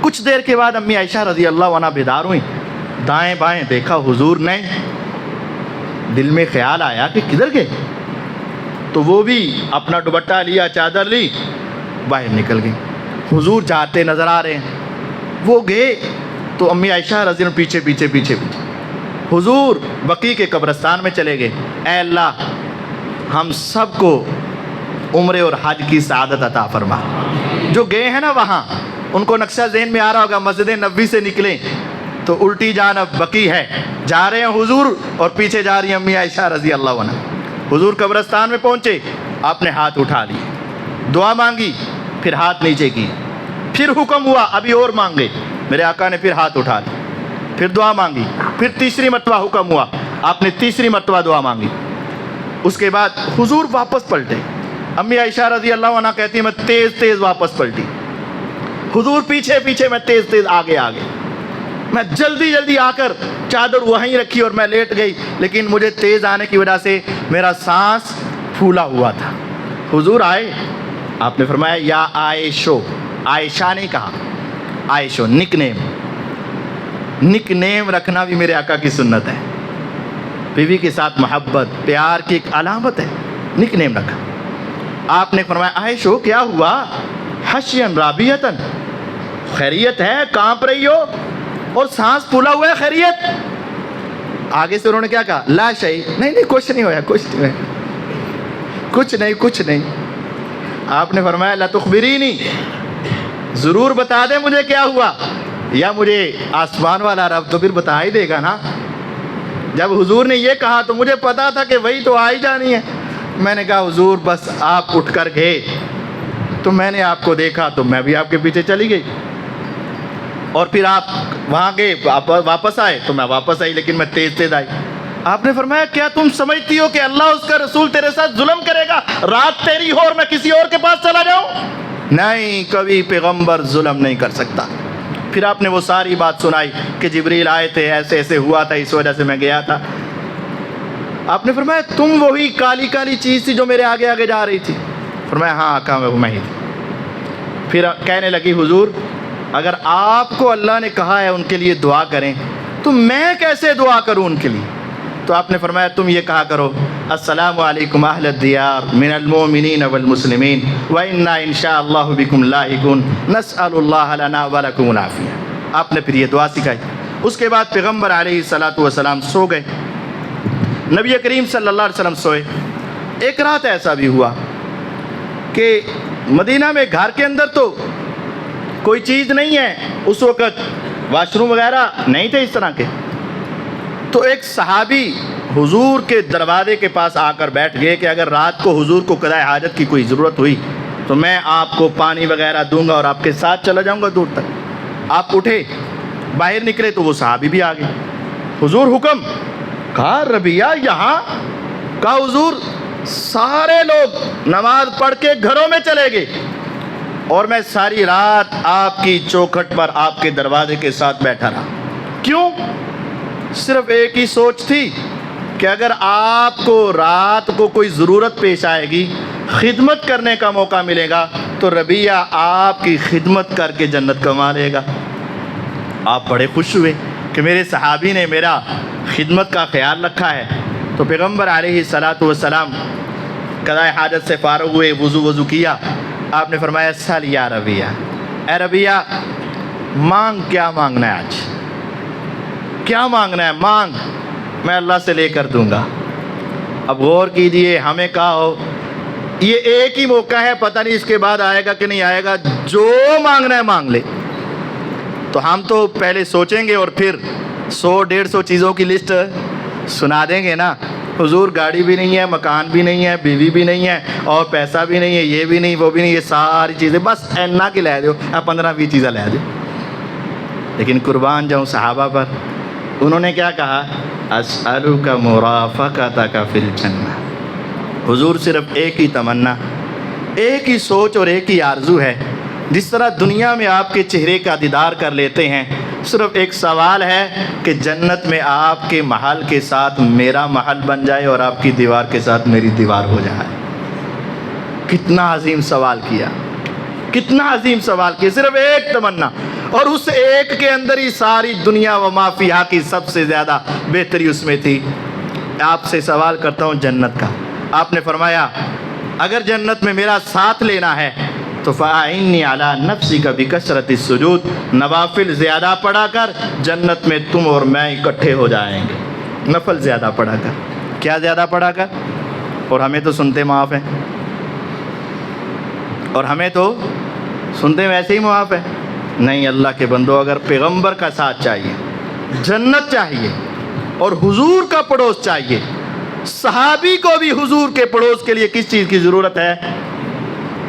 کچھ دیر کے بعد امی عائشہ رضی اللہ عنہا بیدار ہوئیں، دائیں بائیں دیکھا حضور نے، دل میں خیال آیا کہ کدھر گئے، تو وہ بھی اپنا دوپٹہ لیا، چادر لی، باہر نکل گئی۔ حضور جاتے نظر آ رہے ہیں، وہ گئے تو امی عائشہ رضی اللہ پیچھے پیچھے پیچھے پیچھے حضور بقیع کے قبرستان میں چلے گئے۔ اے اللہ ہم سب کو عمرے اور حج کی سعادت عطا فرما۔ جو گئے ہیں نا وہاں، ان کو نقشہ ذہن میں آ رہا ہوگا، مسجد نبوی سے نکلیں تو الٹی جانب بقیع ہے، جا رہے ہیں حضور اور پیچھے جا رہی ہیں امی عائشہ رضی اللہ عنہ۔ حضور قبرستان میں پہنچے، آپ نے ہاتھ اٹھا لیے، دعا مانگی، پھر ہاتھ نیچے کی، پھر حکم ہوا ابھی اور مانگے، میرے آقا نے پھر ہاتھ اٹھا لی، پھر دعا مانگی، پھر تیسری مرتبہ حکم ہوا، آپ نے تیسری مرتبہ دعا مانگی۔ اس کے بعد حضور واپس پلٹے، امی عائشہ رضی اللہ عنہ کہتی ہے میں تیز تیز واپس پلٹی، حضور پیچھے پیچھے، میں تیز تیز آگے آگے، میں جلدی جلدی آ کر چادر وہیں رکھی اور میں لیٹ گئی، لیکن مجھے تیز آنے کی وجہ سے میرا سانس پھولا ہوا تھا۔ حضور آئے، آپ نے فرمایا یا عائشو، عائشہ نہیں کہا، عائشو، نک نیم رکھنا بھی میرے آقا کی سنت ہے۔ بیوی کے ساتھ محبت پیار کی ایک علامت ہے، نک نیم رکھا۔ آپ نے فرمایا عائشہ کیا ہوا؟ حشین رابیتن، خیریت ہے؟ کانپ رہی ہو اور سانس پھولا ہوا ہے، خیریت؟ آگے سے انہوں نے کیا کہا؟ لا شیء، نہیں کچھ نہیں ہوا، کچھ نہیں۔ آپ نے فرمایا لا تخبرینی، ضرور بتا دے مجھے کیا ہوا، یا مجھے آسمان والا رب تو پھر بتا ہی دے گا نا۔ جب حضور نے یہ کہا تو مجھے پتا تھا کہ وہی تو آ ہی جانی ہے۔ میں نے کہا حضور بس آپ اٹھ کر گئے تو میں نے آپ کو دیکھا تو میں بھی آپ کے پیچھے چلی گئی، اور پھر آپ وہاں گئے واپس آئے تو میں واپس آئی، لیکن میں تیز آئی۔ آپ نے فرمایا کیا تم سمجھتی ہو کہ اللہ اس کا رسول تیرے ساتھ ظلم کرے گا؟ رات تیری ہو اور میں کسی اور کے پاس چلا جاؤں؟ نہیں، کبھی پیغمبر ظلم نہیں کر سکتا۔ پھر آپ نے وہ ساری بات سنائی کہ جبریل آئے تھے، ایسے ایسے ہوا تھا، اس وجہ سے میں گیا تھا۔ آپ نے فرمایا تم وہی کالی کالی چیز تھی جو میرے آگے آگے جا رہی تھی؟ فرمایا ہاں آقا میں ہی تھی۔ پھر کہنے لگی حضور اگر آپ کو اللہ نے کہا ہے ان کے لیے دعا کریں تو میں کیسے دعا کروں ان کے لیے؟ تو آپ نے فرمایا تم یہ کہا کرو السلام علیکم اہل الدیار من المؤمنین والمسلمین وإنا ان شاء اللہ بکم لاحقون نسأل اللہ لنا ولکم العافیہ۔ آپ نے پھر یہ دعا سکھائی۔ اس کے بعد پیغمبر علیہ الصلاۃ والسلام سو گئے، نبی کریم صلی اللہ علیہ وسلم سوئے۔ ایک رات ایسا بھی ہوا کہ مدینہ میں گھر کے اندر تو کوئی چیز نہیں ہے، اس وقت واش روم وغیرہ نہیں تھے اس طرح کے، تو ایک صحابی حضور کے دروازے کے پاس آ کر بیٹھ گئے کہ اگر رات کو حضور کو قضاء حاجت کی کوئی ضرورت ہوئی تو میں آپ کو پانی وغیرہ دوں گا اور آپ کے ساتھ چلا جاؤں گا دور تک۔ آپ اٹھے باہر نکلے تو وہ صحابی بھی آ گئے۔ حضور حکم، کہا ربیہ یہاں؟ کہا حضور سارے لوگ نماز پڑھ کے گھروں میں چلے گئے اور میں ساری رات آپ کی چوکھٹ پر آپ کے دروازے کے ساتھ بیٹھا رہا۔ کیوں؟ صرف ایک ہی سوچ تھی کہ اگر آپ کو رات کو کوئی ضرورت پیش آئے گی، خدمت کرنے کا موقع ملے گا تو ربیہ آپ کی خدمت کر کے جنت کما لے گا۔ آپ بڑے خوش ہوئے کہ میرے صحابی نے میرا خدمت کا خیال رکھا ہے۔ تو پیغمبر علیہ الصلاۃ والسلام قضاء حاجت سے فارغ ہوئے، وضو کیا۔ آپ نے فرمایا سل یا ربیہ، اے ربیہ مانگ، کیا مانگنا ہے آج؟ کیا مانگنا ہے؟ مانگ، میں اللہ سے لے کر دوں گا۔ اب غور کیجئے، ہمیں کہا ہو یہ ایک ہی موقع ہے، پتہ نہیں اس کے بعد آئے گا کہ نہیں آئے گا، جو مانگنا ہے مانگ لے۔ تو ہم تو پہلے سوچیں گے اور پھر 100-150 چیزوں کی لسٹ سنا دیں گے نا۔ حضور گاڑی بھی نہیں ہے، مکان بھی نہیں ہے، بیوی بھی نہیں ہے، اور پیسہ بھی نہیں ہے، یہ بھی نہیں وہ بھی نہیں، یہ ساری چیزیں بس اینا کی لے دو، 15-20 چیزیں لے دو۔ لیکن قربان جاؤں صحابہ پر، انہوں نے کیا کہا؟ اسألک مرافقتک فی الجنہ۔ حضور صرف ایک ہی تمنا، ایک ہی سوچ اور ایک ہی آرزو ہے۔ جس طرح دنیا میں آپ کے چہرے کا دیدار کر لیتے ہیں، صرف ایک سوال ہے کہ جنت میں آپ کے محل کے ساتھ میرا محل بن جائے اور آپ کی دیوار کے ساتھ میری دیوار ہو جائے۔ کتنا عظیم سوال کیا، کتنا عظیم سوال کیا، صرف ایک تمنا، اور اس ایک کے اندر ہی ساری دنیا و ما فیہا کی سب سے زیادہ بہتری اس میں تھی۔ آپ سے سوال کرتا ہوں جنت کا۔ آپ نے فرمایا اگر جنت میں میرا ساتھ لینا ہے تو فَأَعِنِّي عَلَىٰ نَفْسِكَ بِكَثْرَةِ السُّجُودِ، نوافل زیادہ پڑھا کر جنت میں تم اور میں اکٹھے ہو جائیں گے۔ نفل زیادہ پڑھا کر، کیا زیادہ پڑھا کر؟ اور ہمیں تو سنتے معاف ہیں، اور ہمیں تو سنتے ویسے ہی معاف ہے۔ نہیں، اللہ کے بندو، اگر پیغمبر کا ساتھ چاہیے، جنت چاہیے، اور حضور کا پڑوس چاہیے، صحابی کو بھی حضور کے پڑوس کے لیے کس چیز کی ضرورت ہے؟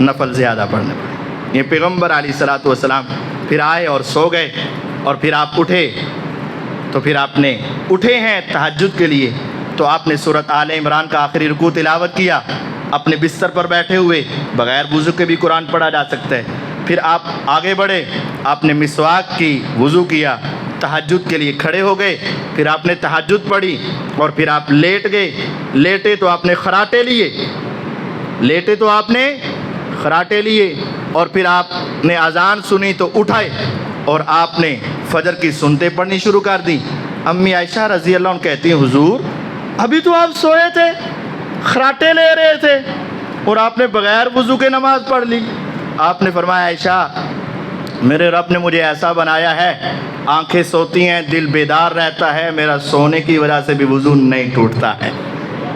نفل زیادہ پڑھنے پڑے۔ یہ پیغمبر علیہ الصلاۃ والسلام پھر آئے اور سو گئے، اور پھر آپ اٹھے تو پھر آپ نے اٹھے ہیں تہجد کے لیے تو آپ نے سورۃ آل عمران کا آخری رکوع تلاوت کیا، اپنے بستر پر بیٹھے ہوئے، بغیر وضو کے بھی قرآن پڑھا جا سکتا ہے۔ پھر آپ آگے بڑھے، آپ نے مسواک کی، وضو کیا، تہجد کے لیے کھڑے ہو گئے، پھر آپ نے تہجد پڑھی، اور پھر آپ لیٹ گئے۔ لیٹے تو آپ نے خراٹے لیے، لیٹے تو آپ نے خراٹے لیے، اور پھر آپ نے اذان سنی تو اٹھائے اور آپ نے فجر کی سنتیں پڑھنی شروع کر دی۔ امی عائشہ رضی اللہ عنہ کہتی ہیں حضور ابھی تو آپ سوئے تھے، خراٹے لے رہے تھے اور آپ نے بغیر وضو کے نماز پڑھ لی۔ آپ نے فرمایا عائشہ میرے رب نے مجھے ایسا بنایا ہے، آنکھیں سوتی ہیں دل بیدار رہتا ہے، میرا سونے کی وجہ سے بھی وضو نہیں ٹوٹتا ہے۔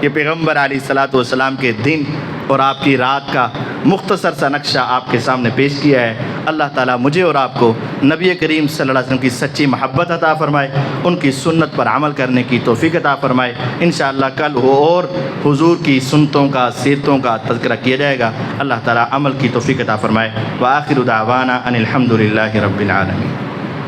یہ پیغمبر علیہ الصلوۃ والسلام کے دن اور آپ کی رات کا مختصر سا نقشہ آپ کے سامنے پیش کیا ہے۔ اللہ تعالیٰ مجھے اور آپ کو نبی کریم صلی اللہ علیہ وسلم کی سچی محبت عطا فرمائے، ان کی سنت پر عمل کرنے کی توفیق عطا فرمائے۔ انشاءاللہ کل اور حضور کی سنتوں کا سیرتوں کا تذکرہ کیا جائے گا۔ اللہ تعالیٰ عمل کی توفیق عطا فرمائے۔ وآخر دعوانا ان الحمد للہ رب العالمین۔